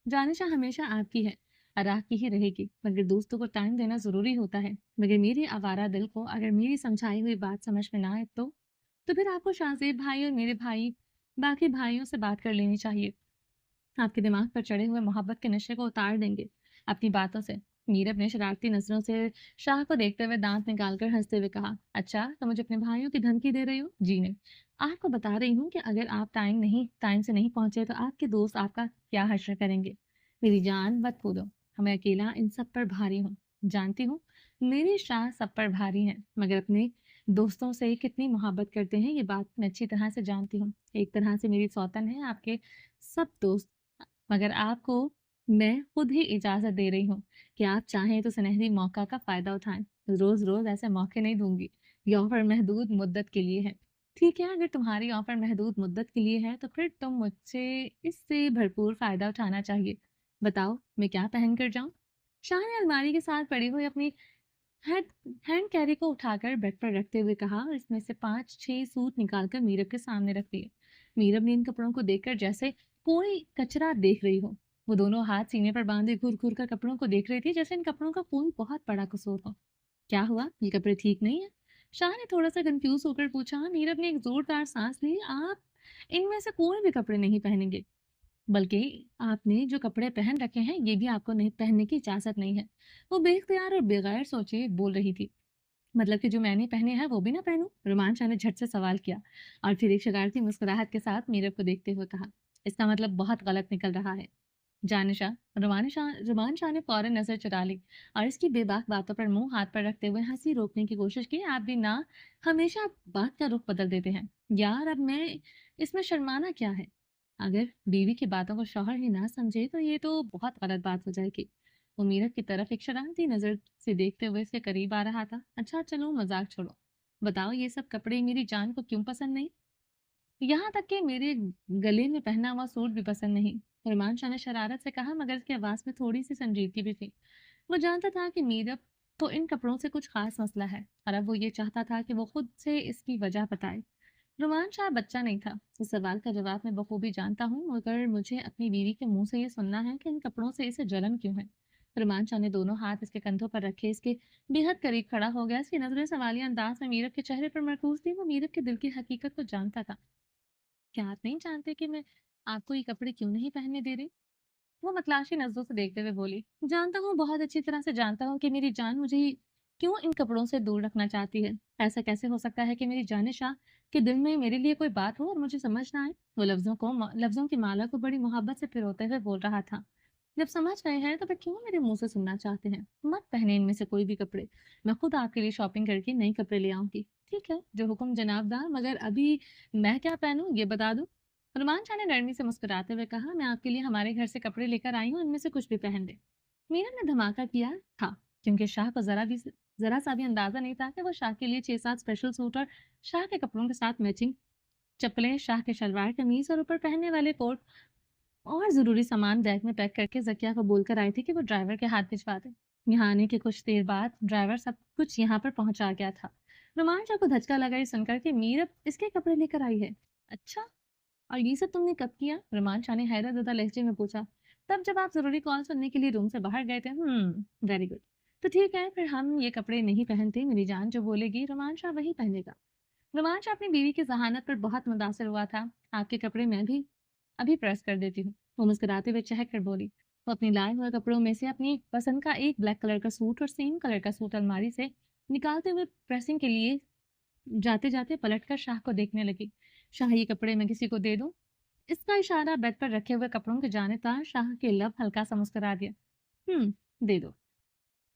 जानिशाह हमेशा आपकी है और आपकी ही रहेगी, मगर दोस्तों को टाइम देना ज़रूरी होता है। मगर मेरे आवारा दिल को अगर मेरी समझाई हुई बात समझ में ना आए तो फिर आपको शाहज़ेब भाई और मेरे भाई बाकी भाइयों से बात कर लेनी चाहिए। आपके दिमाग पर चढ़े हुए मोहब्बत के नशे को उतार देंगे अपनी बातों से। मीरब ने शरारती नजरों से शाह को देखते हुए दांत निकालकर हंसते हुए कहा, अच्छा तो मुझे अपने भाइयों की धमकी दे रही हो? जी नहीं, आपको बता रही हूँ कि अगर आप टाइम से नहीं पहुंचे तो आपके दोस्त आपका क्या हश्र करेंगे। मेरी जान मत कूदो, मैं अकेला इन सब पर भारी हूँ। जानती हूँ मेरे शाह सब पर भारी हैं, मगर अपने दोस्तों से कितनी मोहब्बत करते हैं ये बात मैं अच्छी तरह से जानती हूँ। एक तरह से मेरी सौतन है आपके सब दोस्त, मगर आपको मैं खुद ही इजाज़त दे रही हूँ कि आप चाहें तो सुनहरी मौका का फ़ायदा उठाएँ। रोज़-रोज़ ऐसे मौके नहीं दूँगी। ये ऑफ़र महदूद मुद्दत के लिए है। ठीक है, अगर तुम्हारी ऑफ़र महदूद मुद्दत के लिए है, तो फिर तुम मुझसे इससे भरपूर फ़ायदा उठाना चाहिए। बताओ, मैं क्या पहन कर जाऊँ? शाह ने अलमारी के साथ पड़ी हुई अपनी हैंड हैंड कैरी को उठाकर बेड पर रखते हुए कहा, और इसमें से 5-6 सूट निकालकर मीरब के सामने रख दिए। मीरब ने इन कपड़ों को देखकर जैसे कोई कचरा देख रही हो। वो दोनों हाथ सीने पर बांधे घूर घूर कर कपड़ों को देख रही थी, जैसे इन कपड़ों का कोई बहुत बड़ा कसूर हो। क्या हुआ? ये कपड़े ठीक नहीं है? शाह ने थोड़ा-सा कन्फ्यूज़ होकर पूछा। मीरब ने एक ज़ोरदार साँस ली। आप इनमें से कोई भी कपड़े नहीं पहनेंगे, बल्कि आपने जो कपड़े पहन रखे हैं, ये भी आपको नहीं पहनने की इजाज़त नहीं है। वो बेइख्तियार और बगैर सोचे बोल रही थी। मतलब कि जो मैंने पहने हैं, वो भी ना पहनूँ? रुमान शाह ने झट से सवाल किया और फिर एक शरारती मुस्कुराहट के साथ मीरब को देखते हुए कहा, इसका मतलब बहुत गलत निकल रहा है। जानिशा रुमान शाह ने फौरन नजर चुरा ली और इसकी बेबाक बातों पर मुंह हाथ पर रखते हुए हंसी रोकने की कोशिश की। आप भी ना हमेशा बात का रुख बदल देते हैं यार। अब मैं इसमें शर्माना क्या है? अगर बीवी की बातों को शौहर ही ना समझे तो ये तो बहुत गलत बात हो जाएगी। वो मीरत की तरफ एक शरारती नजर से देखते हुए इसके करीब आ रहा था। अच्छा चलो मजाक छोड़ो, बताओ ये सब कपड़े मेरी जान को क्यों पसंद नहीं? यहाँ तक कि मेरे गले में पहना हुआ सूट भी पसंद नहीं। फरमान शाह ने शरारत से कहा, मगर उसकी आवाज़ में थोड़ी-सी संजीदगी भी थी। वो जानता था कि मीरब को इन कपड़ों से कुछ ख़ास मसला है और अब वो ये चाहता था कि वो खुद से इसकी वजह बताए। रुमान शाह बच्चा नहीं था। इस सवाल का जवाब मैं बखूबी जानता हूँ, मगर मुझे अपनी बीवी के मुँह से ये सुनना है कि इन कपड़ों से इसे जलन क्यों है? रुमान शाह ने दोनों हाथ इसके कंधों पर रखे इसके बेहद करीब खड़ा हो गया। इसकी नज़रें सवालिया अंदाज में मीरब के चेहरे पर मरकूज़ थी। वो मीरब के दिल की हकीकत को जानता था। क्या आप नहीं जानते कि मैं आपको ये कपड़े क्यों नहीं पहनने दे रही? वो मतलाशी नज़रों से देखते हुए बोली, जानता हूँ, बहुत अच्छी तरह से जानता हूँ कि मेरी जान मुझे क्यों इन कपड़ों से दूर रखना चाहती है। ऐसा कैसे हो सकता है कि मेरी जानिशा के दिल में मेरे लिए कोई बात हो और मुझे समझ ना आए? वो लफ्ज़ों की माला को बड़ी मोहब्बत से पिरोते हुए बोल रहा था। जब समझ गए हैं तो फिर क्यों मेरे मुँह से सुनना चाहते हैं? मत पहने इनमें से कोई भी कपड़े। मैं खुद आपके लिए शॉपिंग करके नए कपड़े ले आऊँगी। ठीक है, जो हुक्म जनाबदार, मगर अभी मैं क्या पहनूँ ये बता दो? हनुमान शाह ने नरमी से मुस्कुराते हुए कहा, मैं आपके लिए हमारे घर से कपड़े लेकर आई हूँ, इनमें से कुछ भी पहन ले। मीरा ने धमाका किया था, क्योंकि शाह को जरा सा भी अंदाजा नहीं था कि वो शाह के लिए 6-7 स्पेशल सूट और शाह के कपड़ों के साथ मैचिंग चप्पलें, शाह के शलवार कमीज और ऊपर पहनने वाले कोट और ज़रूरी सामान बैग में पैक करके ज़किया को बोलकर आई थी कि वो ड्राइवर के हाथ भिजवा दे। यहाँ आने के कुछ देर बाद ड्राइवर सब कुछ यहाँ पर पहुँचा गया था। रोमांचा को धचका लगा ये सुनकर कि मीरब इसके कपड़े लेकर आई है। अच्छा, और ये सब तुमने कब किया? रोमांचा ने हैरत ज़दा लहजे में पूछा। तब जब आप ज़रूरी कॉल सुनने के लिए रूम से बाहर गए थे। Very good. तो ठीक है, फिर हम ये कपड़े नहीं पहनते। मेरी जान जो बोलेगी रोमांचा वही पहनेगा। रोमांच अपनी बीवी की ज़हानत पर बहुत मुतासिर हुआ था। आपके कपड़े मैं भी अभी प्रेस कर देती हूँ। वो मुस्कुराते हुए चहक कर बोली। वो अपने लाए हुए कपड़ों में से अपनी पसंद का एक ब्लैक कलर का सूट और सेम कलर का सूट अलमारी से निकालते हुए प्रेसिंग के लिए जाते जाते पलटकर शाह को देखने लगी। शाह, ये कपड़े मैं किसी को दे दूं? इसका इशारा बेड पर रखे हुए कपड़ों के जाने था। शाह के लब हल्का सा मुस्कुरा दिया। दे दो।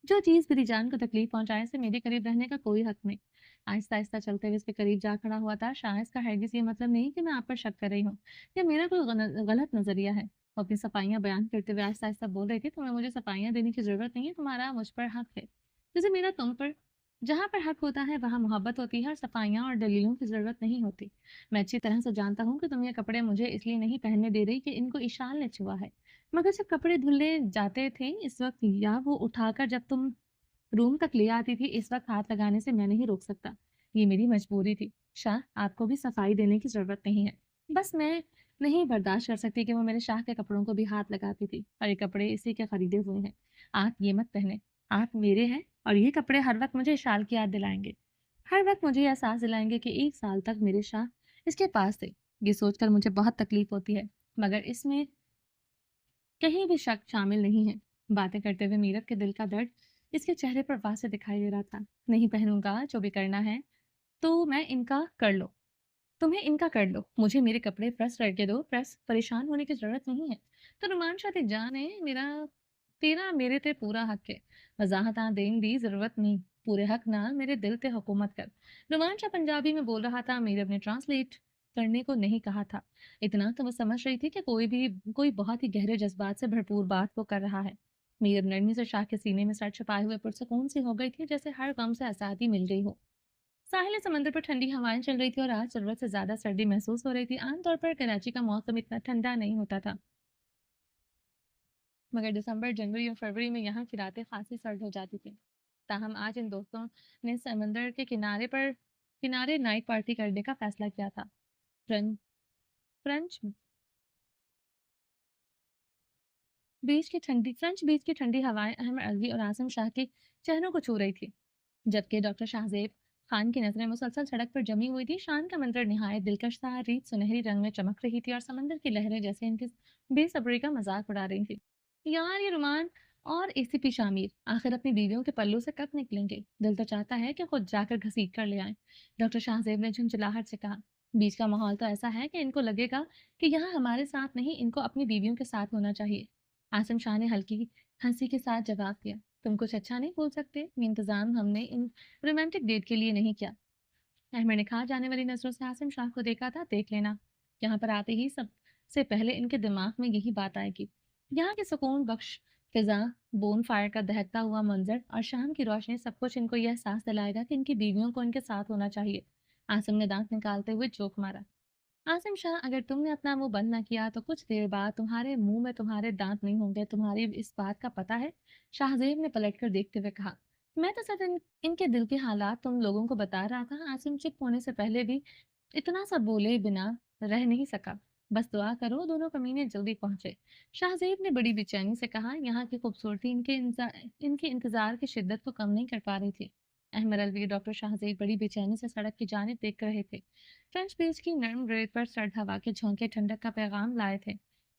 जो चीज़ मेरी जान को तकलीफ पहुंचाए से मेरे करीब रहने का कोई हक नहीं। आहिस्ता आहिस्ता चलते हुए इसके करीब जा खड़ा हुआ था। शाह, इसका हरगिज़ ये मतलब नहीं कि मैं आप पर शक कर रही हूँ या मेरा कोई गलत नजरिया है। वो अपनी सफाइयाँ बयान करते हुए आहिस्ता आहिस्ता बोल रही थी, तुम्हें मुझे सफाइयाँ देने की जरूरत नहीं है, तुम्हारा मुझ पर हक है जैसे मेरा तुम पर। जहाँ पर हक होता है वहाँ मोहब्बत होती है और सफाइयाँ और दलीलों की जरूरत नहीं होती। मैं अच्छी तरह से जानता हूँ कि तुम ये कपड़े मुझे इसलिए नहीं पहनने दे रही कि इनको इशाल ने छुआ है, मगर जब कपड़े धुलने जाते थे इस वक्त, या वो उठाकर जब तुम रूम तक ले आती थी, इस वक्त हाथ लगाने से मैं नहीं रोक सकता। ये मेरी मजबूरी थी। शाह, आपको भी सफाई देने की जरूरत नहीं है। बस मैं नहीं बर्दाश्त कर सकती कि वो मेरे शाह के कपड़ों को भी हाथ लगाती थी, और ये कपड़े इसी के खरीदे हुए हैं। आप ये मत पहने। आप मेरे हैं और ये कपड़े हर वक्त मुझे शाल की याद दिलाएंगे। हर वक्त मुझे ये एहसास दिलाएंगे कि 1 साल तक मेरे शाह इसके पास थे। ये सोचकर मुझे बहुत तकलीफ होती है, मगर इसमें कहीं भी शक शामिल नहीं है। बातें करते हुए मीरब के दिल का दर्द इसके चेहरे पर वाज़ेह दिखाई दे रहा था। नहीं पहनूंगा, जो भी करना है तो मैं इनका कर लो। तुम्हें इनका कर लो। मुझे मेरे कपड़े प्रेस करके दो। प्रेस परेशान होने की ज़रूरत नहीं है। तो रोमांच आते जाने मेरा तेरा मेरे ते पूरा हक है। वज़ाहतां देन दी ज़रूरत नहीं। पूरे हक नाल मेरे दिल ते हुकूमत कर। रोमांच पंजाबी में बोल रहा था। मीरब ने ट्रांसलेट करने को नहीं कहा था। इतना तो वो समझ रही थी कि कोई बहुत ही गहरे जज्बात से भरपूर बात वो कर रहा है। मीरब नरमी से शाह के सीने में सर छुपाए हुए पुरसकून सी हो गई थी, जैसे हर गम से आज़ादी मिल गई हो। साहिल समंदर पर ठंडी हवाएं चल रही थी और आज जरूरत से ज्यादा सर्दी महसूस हो रही थी। आमतौर पर कराची का मौसम इतना ठंडा नहीं होता था, मगर दिसंबर, जनवरी और फरवरी में यहाँ की रातें खासी सर्द हो जाती थी। ताहम आज इन दोस्तों ने समंदर के किनारे नाइट पार्टी करने का फैसला किया था। फ्रेंच फ्रेंच फ्रेंच बीच की ठंडी हवाएं अहमद अली और आजम शाह के चेहरों को छू रही थी, जबकि डॉक्टर शाहजेब खान की नजरें मुसलसल सड़क पर जमी हुई थी। शाम का मंजर निहायत दिलकश था। रेत सुनहरी रंग में चमक रही थी और समंदर की लहरें जैसे इनकी बेसब्री का मजाक उड़ा रही थी। यार ये रुमान और एसीपी शामिर आखिर अपनी बीवियों के पल्लू से कब निकलेंगे? दिल तो चाहता है कि खुद जाकर घसीट कर ले आए। डॉक्टर शाहजेब ने झुंझलाहट से कहा। बीच का माहौल तो ऐसा है कि इनको लगेगा कि यहाँ हमारे साथ नहीं, इनको अपनी बीवियों के साथ होना चाहिए। आसिम शाह ने हल्की हंसी के साथ जवाब दिया। तुम कुछ अच्छा नहीं बोल सकते? ये इंतजाम हमने इन रोमांटिक डेट के लिए नहीं किया। अहमद ने कहा जाने वाली नजरों से आसिम शाह को देखा था। देख लेना, यहाँ पर आते ही सबसे पहले इनके दिमाग में यही बात आएगी। यहाँ के सुकून बख्श फिजा, बोन फायर का दहकता हुआ मंजर और शाम की रोशनी, सब कुछ इनको यह एहसास दिलाएगा कि इनकी बीवियों को इनके साथ होना चाहिए। आसिम ने दांत निकालते हुए जोक मारा। आसिम शाह, अगर तुमने अपना मुंह बंद ना किया तो कुछ देर बाद तुम्हारे मुंह में तुम्हारे दांत नहीं होंगे। तुम्हारी इस बात का पता है? शाहजेब ने पलटकर देखते हुए कहा। मैं तो सिर्फ इनके दिल के हालात तुम लोगों को बता रहा था। आसिम चुप होने से पहले भी इतना सा बोले बिना रह नहीं सका। बस दुआ करो दोनों कमीने जल्दी पहुंचे। शाहजेब ने बड़ी बेचैनी से कहा। यहाँ की खूबसूरती इनके इंतजार की शिद्दत को कम नहीं कर पा रही थी। अहमद अलवी डॉक्टर शाहजेब बड़ी बेचैनी से सड़क की जानिब देख रहे थे। फ्रेंच बीच की नर्म रेत पर सर्द हवा के झोंके ठंडक का पैगाम लाए थे।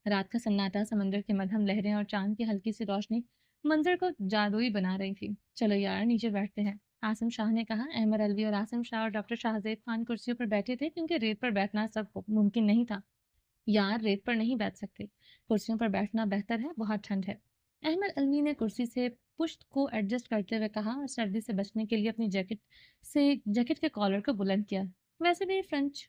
रात का सन्नाटा, समंदर की मध्यम लहरें और चांद की हल्की सी रोशनी मंजर को जादुई बना रही थी। चलो यार नीचे बैठते हैं, आसिम शाह ने कहा। अहमद अलवी और आसिम शाह और डॉक्टर शाहजेब खान कुर्सियों पर बैठे थे क्योंकि रेत पर बैठना सब मुमकिन नहीं था। यार रेत पर नहीं बैठ सकते, कुर्सियों पर बैठना बेहतर है, बहुत ठंड है। अहमद अलवी ने कुर्सी से पुश्त को एडजस्ट करते हुए कहा और सर्दी से बचने के लिए अपनी जैकेट के कॉलर को बुलंद किया। वैसे भी फ्रेंच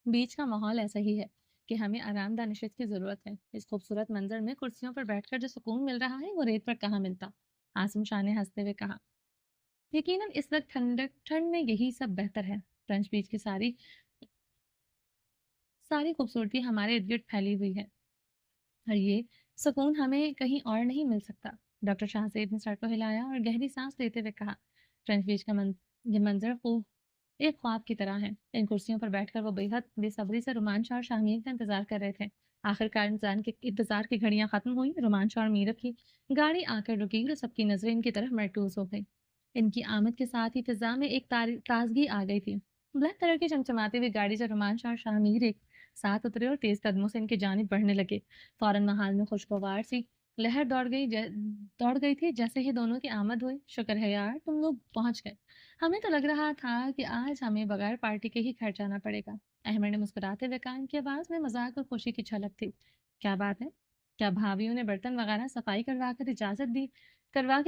बीच का माहौल ऐसा ही है कि हमें आरामदाह नशिस्त की जरूरत है। इस खूबसूरत मंजर में कुर्सियों पर बैठकर जो सुकून मिल रहा है वो रेत पर कहाँ मिलता। आसिम शाह ने हंसते हुए कहा। यकीनन इस वक्त ठंड में यही सब बेहतर है। फ्रेंच बीच की सारी सारी खूबसूरती हमारे इर्द गिर्द फैली हुई है और ये सुकून हमें कहीं और नहीं मिल सकता। डॉक्टर शाहजेब ने सर को हिलाया और गहरी सांस लेते हुए कहा। फ्रेंच बीच का ये मंजर खूब एक ख्वाब की तरह है। इन कुर्सियों पर बैठकर वो बेहद बेसब्री से रोमांच और शामिर का इंतजार कर रहे थे। आखिरकार इंतजार की घड़ियां खत्म हुई। रोमांच और मीरत की गाड़ी आकर रुकी और सबकी नजरें इनकी तरफ मरकूज हो गई। इनकी आमद के साथ ही फिजा में एक ताजगी आ गई थी। ब्लैक कलर की चमचमाती हुई गाड़ी से रोमांच और शामिर एक साथ उतरे और तेज कदमों से इनकी जानिब बढ़ने लगे। फौरन महाल में खुशगवार सी लहर दौड़ गई थी जैसे ही दोनों की आमद हुई। शुक्र है यार तुम लोग पहुंच गए। हमें तो लग रहा था कि आज हमें बगैर पार्टी के ही घर जाना पड़ेगा। अहमद ने मुस्कुराते हुए कहा। इनकी आवाज में मजाक और खुशी की झलक थी। क्या बात है? क्या भाभीियों ने बर्तन वगैरह सफाई करवा के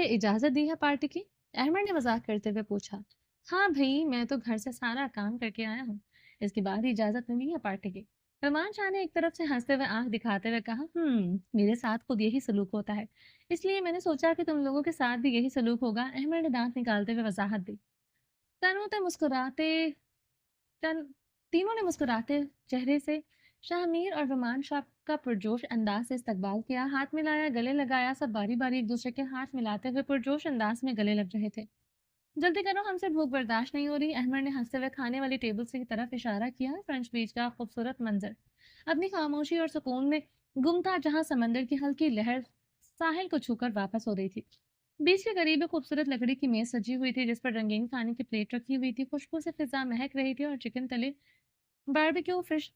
इजाजत दी है पार्टी की? अहमद ने मजाक करते हुए पूछा। हाँ भाई, मैं तो घर से सारा काम करके आया हूँ, इसके बाद ही इजाजत मिली है पार्टी की। रमान शाह ने एक तरफ से हंसते हुए आंख दिखाते हुए कहा। मेरे साथ खुद यही सलूक होता है, इसलिए मैंने सोचा कि तुम लोगों के साथ भी यही सलूक होगा। अहमद ने दांत निकालते हुए वजाहत दी। तनु ने मुस्कुराते तन तीनों ने मुस्कुराते चेहरे से शाहमीर और रुमान शाह का पुरजोश अंदाज से इस्तकबाल किया। हाथ मिलाया, गले लगाया। सब बारी बारी एक दूसरे के हाथ मिलाते हुए पुरजोश अंदाज में गले लग रहे थे। जल्दी करो, हमसे भूख बर्दाश्त नहीं हो रही। अहमद ने हंसते हुए खाने वाली टेबल की तरफ इशारा किया। फ्रेंच बीच का खूबसूरत मंजर अपनी खामोशी और सुकून में गुम था, जहां समंदर की हल्की लहर साहिल को छूकर वापस हो रही थी। बीच के करीब एक खूबसूरत लकड़ी की मेज सजी हुई थी जिस पर रंगीन खाने की प्लेट रखी हुई थी। खुशबू से फिजा महक रही थी और चिकन तले, बारबेक्यू फिश,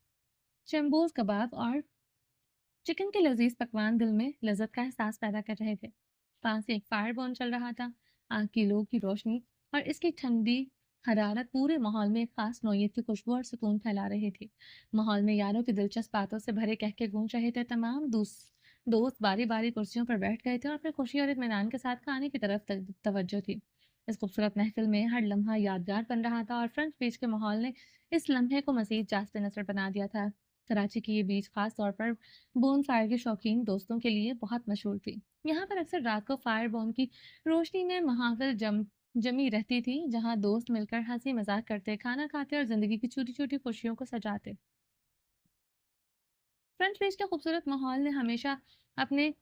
चम्बूज कबाब और चिकन के लजीज पकवान दिल में लज्जत का एहसास पैदा कर रहे थे। पास ही एक फायर बर्न चल रहा था। आग की लो की रोशनी और इसकी ठंडी हरारत पूरे माहौल में एक खास नौयत की खुशबू और सुकून फैला रही थी। माहौल में यारों की दिलचस्प बातों से भरे कहके गूंज रहे थे। तमाम दोस्त बारी बारी कुर्सियों पर बैठ गए थे और फिर खुशी और इत्मीनान के साथ खाने की तरफ तवज्जो थी। इस खूबसूरत महफिल में हर लम्हा यादगार बन रहा था और फ्रेंच बीच के माहौल ने इस लम्हे को मजीद जास्ते नजर बना दिया था। कराची की ये बीच खास तौर पर बोन फायर के शौकीन दोस्तों के लिए बहुत मशहूर थी। यहाँ पर अक्सर रात को फायर बोन की रोशनी में महाफिल जमी रहती थी, जहाँ दोस्त मिलकर हंसी मजाक करते, खाना खाते और जिंदगी की छोटी छोटी खुशियों को सजाते। फ्रेंच बीच के खूबसूरत माहौल ने हमेशा अपने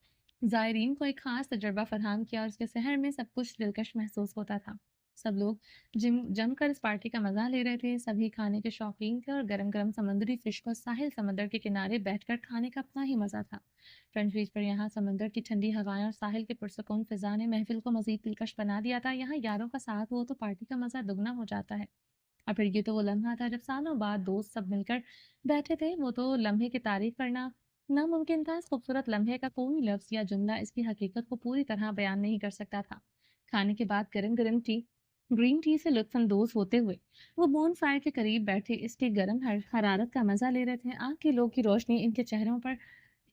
जायरीन को एक खास तजुर्बा फराहम किया और उसके शहर में सब कुछ दिलकश महसूस होता था। सब लोग जम कर इस पार्टी का मजा ले रहे थे। सभी खाने के शौकीन थे और गरम गरम समुद्री फिश को साहिल समंदर के किनारे बैठकर खाने का अपना ही मजा था। फ्रंट बीच पर यहाँ समंदर की ठंडी हवाएं और साहिल के पुरसकून फिजा ने महफिल को मजीद दिलकश बना दिया था। यहाँ यारों का साथ हो तो पार्टी का मजा दुगना हो जाता है। और फिर ये तो वो लम्हा था जब सालों बाद दोस्त सब मिलकर बैठे थे। वो तो लम्हे की तारीफ करना नामुमकिन था। इस खूबसूरत लम्हे का कोई लफ्ज या जुमला इसकी हकीकत को पूरी तरह बयान नहीं कर सकता था। खाने के बाद गरम गरम ग्रीन टी से लुत्फानंदोज होते हुए वो बोन फायर के करीब बैठे इसकी गर्म हरारत का मजा ले रहे थे। आग के लोग की रोशनी इनके चेहरों पर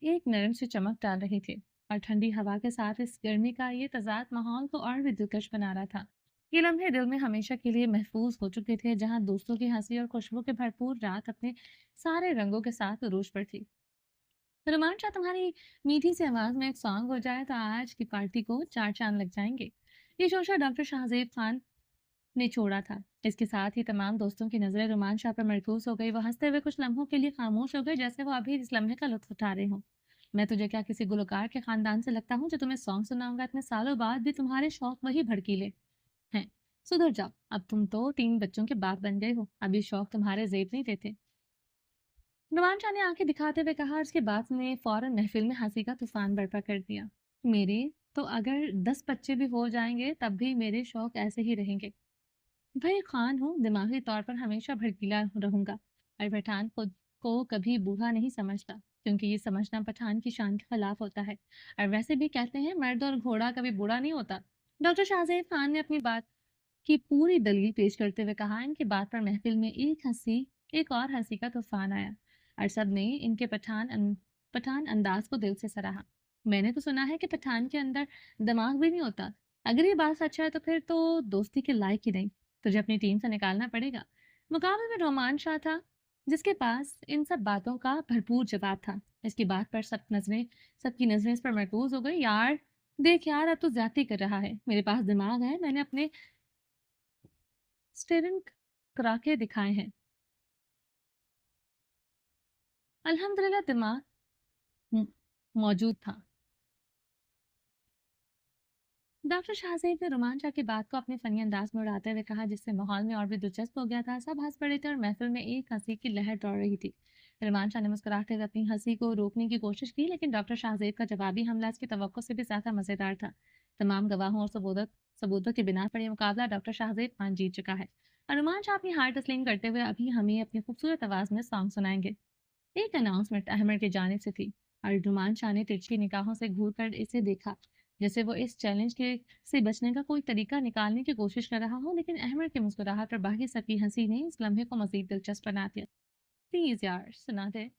एक नरम सी चमक डाल रही थी और ठंडी हवा के साथ इस गर्मी का ये तजाद माहौल को और भी दिलकश बना रहा था। ये लम्हे दिल में हमेशा के लिए महफूज हो चुके थे, जहां दोस्तों की हंसी और खुशबू के भरपूर रात अपने सारे रंगों के साथ उरूज पर थी। रोमांचा तुम्हारी मीठी सी आवाज में एक सॉन्ग हो जाए तो आज की पार्टी को चार चांद लग जाएंगे। ये शोशा डॉक्टर शाहजेब खान ने छोड़ा था। इसके साथ ही तमाम दोस्तों की नजरें रोमान शाह पर मरकूज हो गई। वो हंसते हुए कुछ लम्हों के लिए खामोश हो गए, जैसे वो अभी इस लम्हे का लुत्फ उठा रहे हों। मैं तुझे क्या किसी गुलकार के खानदान से लगता हूँ जो तुम्हें सॉन्ग सुनाऊंगा? इतने सालों बाद भी तुम्हारे शौक वही भड़कीले हैं। सुधर जाओ, अब तुम तो 3 बच्चों के बाप बन गए हो। अभी शौक तुम्हारे जेब नहीं देते। नुमान शाह ने आंखें दिखाते हुए कहा। उसके बाद ने फौरन महफिल में हंसी का तूफान बर्पा कर दिया। मेरे तो अगर 10 बच्चे भी हो जाएंगे तब भी मेरे शौक ऐसे ही रहेंगे। भाई खान हूँ, दिमागी तौर पर हमेशा भड़कीला रहूंगा। और पठान खुद को कभी बूढ़ा नहीं समझता, क्योंकि ये समझना पठान की शान के खिलाफ होता है। और वैसे भी कहते हैं मर्द और घोड़ा कभी बूढ़ा नहीं होता। डॉक्टर शाहजेब खान ने अपनी बात की पूरी दलील पेश करते हुए कहा। इनकी बात पर महफिल में एक और हंसी का तूफान आया और सब ने इनके पठान अंदाज को दिल से सराहा। मैंने तो सुना है कि पठान के अंदर दिमाग भी नहीं होता। अगर ये बात सच है तो फिर तो दोस्ती के लायक ही नहीं। तुझे अपनी टीम से निकालना पड़ेगा। मुकाबले में रोमान शाह था, जिसके पास इन सब बातों का भरपूर जवाब था। इसकी बात पर सबकी नजरें इस पर मरकूज हो गई। यार देख यार, अब तो ज्यादती कर रहा है। मेरे पास दिमाग है, मैंने अपने स्टेरिंग करा के दिखाए हैं। अल्हम्दुलिल्लाह दिमाग मौजूद था। डॉक्टर शाहजेब ने रोमांचा की बात को अपने फनी अंदाज में उड़ाते हुए कहा, जिससे माहौल में और भी दिलचस्प हो गया था। सब हंस पड़े थे और महफिल में एक हंसी की लहर दौड़ रही थी। रोमांचा ने मुस्कुराते हुए अपनी हंसी को रोकने की कोशिश की, लेकिन डॉक्टर शाहजेब का जवाबी हमला इसकी तवक्को से भी ज्यादा मजेदार था। तमाम गवाहों और सबूतों के बिना पर यह मुकाबला डॉक्टर शाहजेब खान जीत चुका है। और रोमांचा अपनी हार तस्लीम करते हुए अभी हमें अपनी खूबसूरत आवाज में सॉन्ग सुनाएंगे। एक अनाउंसमेंट अहमद की जानिब से थी और रुमान शाह ने तिरछी निगाहों से घूर कर इसे देखा, जैसे वो इस चैलेंज के से बचने का कोई तरीका निकालने की कोशिश कर रहा हो। लेकिन अहमद की मुस्कुराहट और बाकी सबकी हंसी ने इस लम्हे को मजीद दिलचस्प बना दिया। प्लीज यार सुना दे,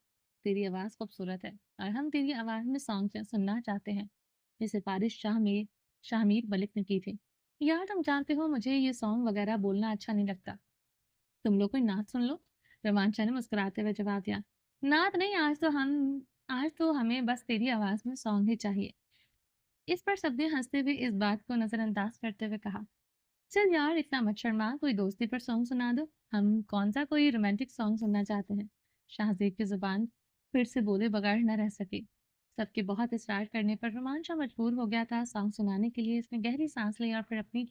तेरी आवाज़ खूबसूरत है और हम तेरी आवाज़ में सॉन्ग सुनना चाहते हैं। ये सिफारिश शाहमीर मलिक ने की थी। यार तुम जानते हो मुझे ये सॉन्ग वगैरह बोलना अच्छा नहीं लगता। तुम लोग कोई नाच सुन लो। रोमांचा ने मुस्कुराते हुए जवाब दिया। नात नहीं, आज तो हमें बस तेरी आवाज में सॉन्ग ही चाहिए। इस पर सबने हंसते हुए इस बात को नजरअंदाज करते हुए कहा, चल यार इतना मत शर्मा, कोई दोस्ती पर सॉन्ग सुना दो। हम कौन सा कोई रोमांटिक सॉन्ग सुनना चाहते हैं? शाहजेब की जुबान फिर से बोले बगैर न रह सकी। सबके बहुत इसरार करने पर रोमांचा मजबूर हो गया था सॉन्ग सुनाने के लिए। इसने गहरी सांस ली और फिर अपनी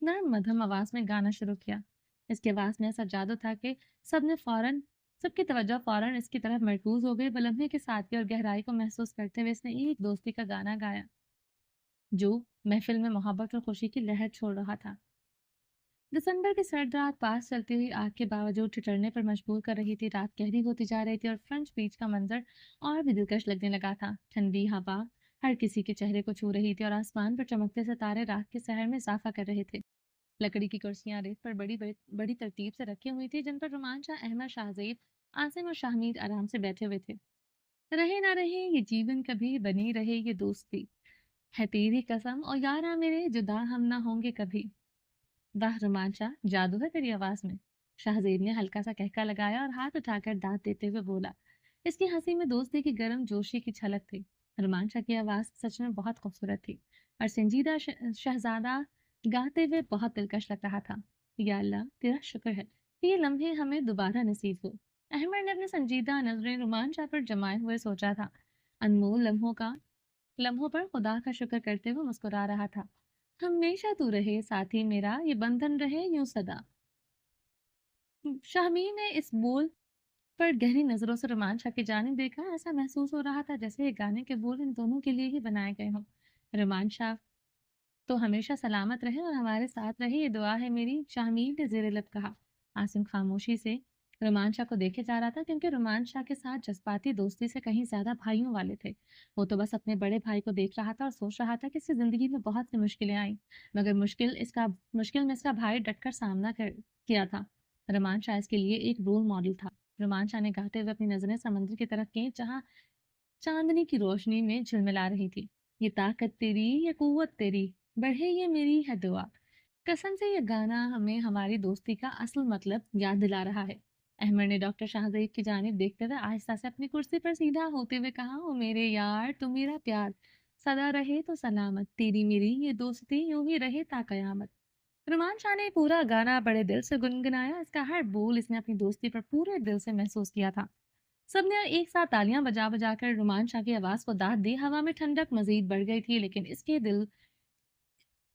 नरम मध्यम आवाज में गाना शुरू किया। इसकी आवाज में ऐसा जादू था कि सबने फौरन सबकी तवज्जो फौरन इसकी तरफ मरकूज हो गई। बलम्हे के सादगी और गहराई को महसूस करते हुए इसने एक दोस्ती का गाना गाया जो महफिल में मोहब्बत और खुशी की लहर छोड़ रहा था। दिसंबर की सर्द रात पास चलती हुई आग के बावजूद ठिठुरने पर मजबूर कर रही थी। रात गहरी होती जा रही थी और फ्रंट बीच का मंजर और भी दिलकश लगने लगा था। ठंडी हवा हर किसी के चेहरे को छू रही थी और आसमान पर चमकते सितारे रात के सहर में इजाफा कर रहे थे। लकड़ी की कुर्सियां रेत पर बड़ी बड़ी बड़ी तरतीब से रखी हुई थी, जिन पर रोमांचा अहमद शाहजेब आसिम और शाहमीद आराम से बैठे हुए थे। रहे ना रहे ये जीवन, कभी बनी रहे ये दोस्ती, है तेरी कसम और यारा मेरे, जुदा हम ना होंगे कभी। वाह रोमांचा, जादू है तेरी आवाज में। शाहजेब ने हल्का सा कहका लगाया और हाथ उठाकर दांत देते हुए बोला। इसकी हंसी में दोस्ती की गर्म जोशी की झलक थी। रोमांचा की आवाज सच में बहुत खूबसूरत थी और संजीदा शहजादा गाते हुए बहुत दिलकश लग रहा था। या अल्लाह तेरा शुक्र है कि ये लम्हे हमें दोबारा नसीब हो। अहमद ने अपनी संजीदा नजरें रोमांचा पर जमाए हुए सोचा था। अनमोल लम्हों पर खुदा का शुक्र करते हुए मुस्कुरा रहा था। हमेशा तू रहे साथी मेरा, ये बंधन रहे यूं सदा। शाहमीर ने इस बोल पर गहरी नजरों से रोमांच की जानिब देखा। ऐसा महसूस हो रहा था जैसे ये गाने के बोल इन दोनों के लिए ही बनाए गए हों। रोमांच शाह तो हमेशा सलामत रहे और हमारे साथ रहे, ये दुआ है मेरी, शाहमीर ने जेर लब कहा। आसिम खामोशी से रोमान शाह को देखे जा रहा था, क्योंकि रोमान शाह के साथ जज्बाती दोस्ती से कहीं ज्यादा भाइयों वाले थे। वो तो बस अपने बड़े भाई को देख रहा था और सोच रहा था कि इसकी जिंदगी में बहुत सी मुश्किलें आई, मगर मुश्किल में इसका भाई डटकर सामना किया था। रोमान शाह इसके लिए एक रोल मॉडल था। रोमान शाह ने गाते हुए अपनी नजरें समंदर की तरफ की, जहाँ चांदनी की रोशनी में झिलमिला रही थी। ये ताकत तेरी, ये कुव्वत तेरी, बढ़े ये मेरी है दुआ। कसम से ये गाना हमें हमारी दोस्ती का असल मतलब याद दिला रहा है। अहमद ने डॉक्टर शाहजेब की जानिब देखते हुए आहिस्ता से अपनी कुर्सी पर सीधा होते हुए कहा, ओ मेरे यार, तू मेरा प्यार, सदा रहे तो सलामत, तेरी मेरी ये दोस्ती यूं ही रहे ता कयामत। रुमान शाह ने पूरा गाना बड़े दिल से गुनगुनाया। इसका हर बोल इसने अपनी दोस्ती पर पूरे दिल से महसूस किया था। सबने एक साथ तालियां बजा बजा कर रुमान शाह की आवाज को दाद दी। हवा में ठंडक मजीद बढ़ गई थी, लेकिन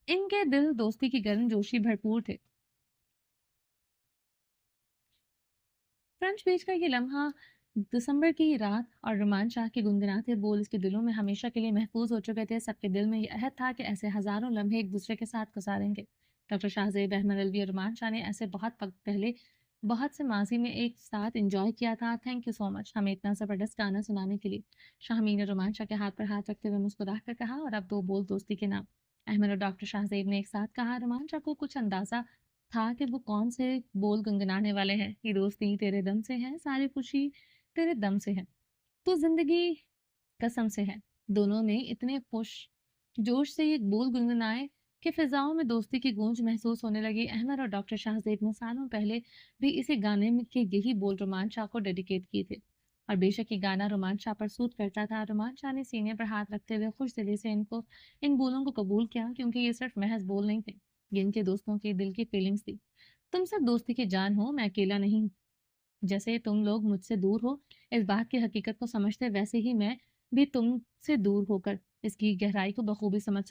इनके दिल दोस्ती की गर्मजोशी भरपूर थे। फ्रेंच बीच का ये लम्हा, दिसंबर की रात और रुमान शाह के गुनगुनाते बोल इसके दिलों में हमेशा के लिए महफूज हो चुके थे। सबके दिल में ये अहद था कि ऐसे हजारों लम्हे एक दूसरे के साथ गुजारेंगे। डॉक्टर शाहजेब, अहमद अलवी और रुमान शाह ने ऐसे बहुत वक्त पहले बहुत से माजी में एक साथ एंजॉय किया था। थैंक यू सो मच हमें इतना ज़बरदस्त गाना सुनाने के लिए। शाहमीर ने रुमान शाह के हाथ पर हाथ रखते हुए मुस्कुरा कर कहा, और अब दो बोल दोस्ती के नाम। अहमद और डॉक्टर शाहजेब ने एक साथ कहा। रुमान शाह को कुछ अंदाजा था कि वो कौन से बोल गुनगुनाने वाले हैं। ये दोस्ती तेरे दम से है, सारी खुशी तेरे दम से है, तो जिंदगी कसम से है। दोनों ने इतने जोश से ये बोल गुनगुनाए कि फिजाओं में दोस्ती की गूंज महसूस होने लगी। अहमद और डॉक्टर शाहजेब ने सालों पहले भी इसी गाने में के यही बोल रोमान शाह को डेडिकेट किए थे, और बेशक ये गाना रोमान शाह पर सूट करता था। रोमान शाह ने सीने पर हाथ रखते हुए खुश दिली से इन बोलों को कबूल किया, क्योंकि ये सिर्फ महज बोल नहीं थे, ये इनके दोस्तों की दिल की फीलिंग्स थी। तुम सब दोस्ती की जान हो, मैं अकेला नहीं हूँ। जैसे तुम लोग मुझसे दूर हो इस बात की हकीकत को समझते, वैसे ही मैं भी तुमसे दूर होकर इसकी गहराई को बखूबी समझ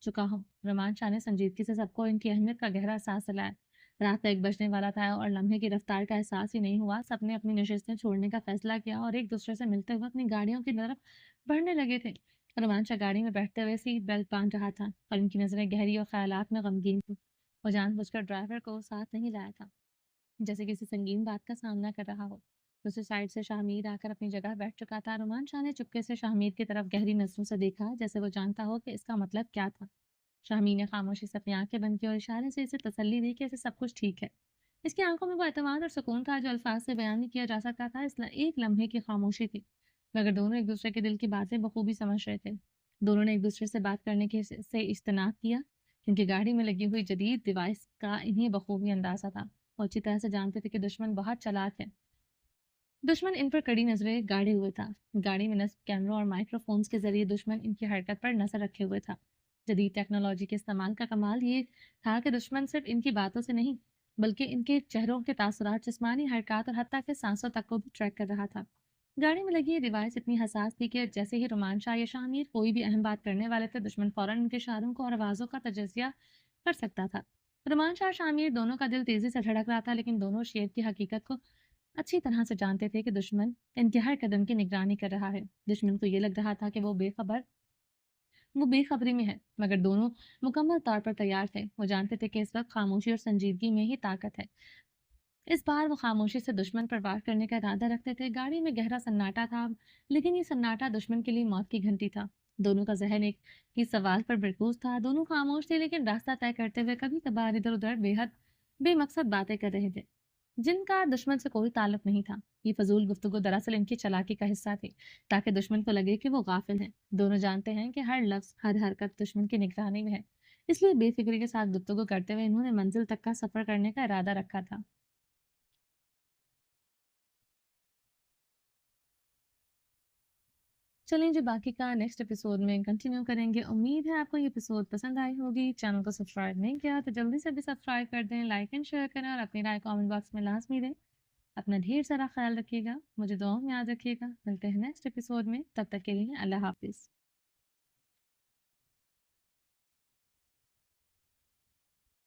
चुका हूँ। रोमान शाह ने संजीदगी से सबको इनकी अहमियत का गहरा एहसास दिलाया। रात 1 बजने वाला था और लम्हे की रफ्तार का एहसास ही नहीं हुआ। सबने अपनी नशिस्तें छोड़ने का फैसला किया और एक दूसरे से मिलते हुए अपनी गाड़ियों की तरफ बढ़ने लगे थे। रोमान शाह गाड़ी में बैठते हुए सीट बेल्ट बांध रहा था और इनकी नजरें गहरी और ख्यालात में गमगीन थी। वो जानबूझकर ड्राइवर को साथ नहीं लाया था, जैसे किसी संगीन बात का सामना कर रहा हो। दूसरी साइड से शाहमीर आकर अपनी जगह बैठ चुका था। रुमान शाह ने चुपके से शाहमीर की तरफ गहरी नजरों से देखा, जैसे वो जानता हो कि इसका मतलब क्या था। शाहमीर ने खामोशी से अपनी आंखें बंद की और इशारे से इसे तसल्ली दी कि इसे सब कुछ ठीक है। इसकी आंखों में वो एतमाद और सुकून था जो अल्फाज से बयान नहीं किया जा सकता था। एक लम्हे की खामोशी थी, मगर दोनों एक दूसरे के दिल की बातें बखूबी समझ रहे थे। दोनों ने एक दूसरे से बात करने के से इज्तनाब किया, क्योंकि गाड़ी में लगी हुई जदीद डिवाइस का इन्हें बखूबी अंदाजा था। वो अच्छी तरह से जानते थे कि दुश्मन बहुत चालाक है। दुश्मन इन पर कड़ी नजरें गाड़े हुए था। गाड़ी में नस्ब कैमरों और माइक्रोफोन्स के जरिए दुश्मन इनकी हरकत पर नजर रखे हुए था। जदीद टेक्नोलॉजी के इस्तेमाल का कमाल ये था कि दुश्मन सिर्फ इनकी बातों से नहीं, बल्कि इनके चेहरों के तासुरात, जिस्मानी हरकत और हत्ता के सांसों तक को भी ट्रैक कर रहा था। गाड़ी में लगी ये डिवाइस इतनी हसास थी कि जैसे ही रोमान शाह या शाहमीर कोई भी अहम बात करने वाले थे, दुश्मन फौरन उनके इशारों को और आवाज़ों का तजजिया कर सकता था। रोमान शाह और शाहमीर दोनों का दिल तेजी से धड़क रहा था, लेकिन दोनों शेर की हकीकत को अच्छी तरह से जानते थे कि दुश्मन इनके हर कदम की निगरानी कर रहा है। दुश्मन को ये लग रहा था कि वो बेखबरी में है, मगर दोनों मुकम्मल तौर पर तैयार थे। वो जानते थे कि इस वक्त खामोशी और संजीदगी में ही ताकत है। इस बार वो खामोशी से दुश्मन पर वार करने का इरादा रखते थे। गाड़ी में गहरा सन्नाटा था, लेकिन ये सन्नाटा दुश्मन के लिए मौत की घंटी था। दोनों का जहन एक ही सवाल पर मरकूज था। दोनों खामोश थे, लेकिन रास्ता तय करते हुए कभी कभार इधर उधर बेहद बेमकसद बातें कर रहे थे, जिनका दुश्मन से कोई ताल्लुक नहीं था। ये फजूल गुफ्तगू दरअसल इनकी चालाकी का हिस्सा थी, ताकि दुश्मन को लगे कि वो गाफिल हैं। दोनों जानते हैं कि हर लफ्ज, हर हरकत दुश्मन की निगरानी में है, इसलिए बेफिक्री के साथ गुफ्तगू करते हुए इन्होंने मंजिल तक का सफर करने का इरादा रखा था। चलें जी, बाकी का नेक्स्ट एपिसोड में कंटिन्यू करेंगे। उम्मीद है आपको ये एपिसोड पसंद आई होगी। चैनल को सब्सक्राइब नहीं किया तो जल्दी से भी सब्सक्राइब कर दें, लाइक एंड शेयर करें और अपनी राय कमेंट बॉक्स में लाजमी दें। अपना ढेर सारा ख्याल रखिएगा, मुझे दुआओं में याद रखिएगा। मिलते हैं नेक्स्ट एपिसोड में, तब तक के लिए अल्लाह हाफिज़।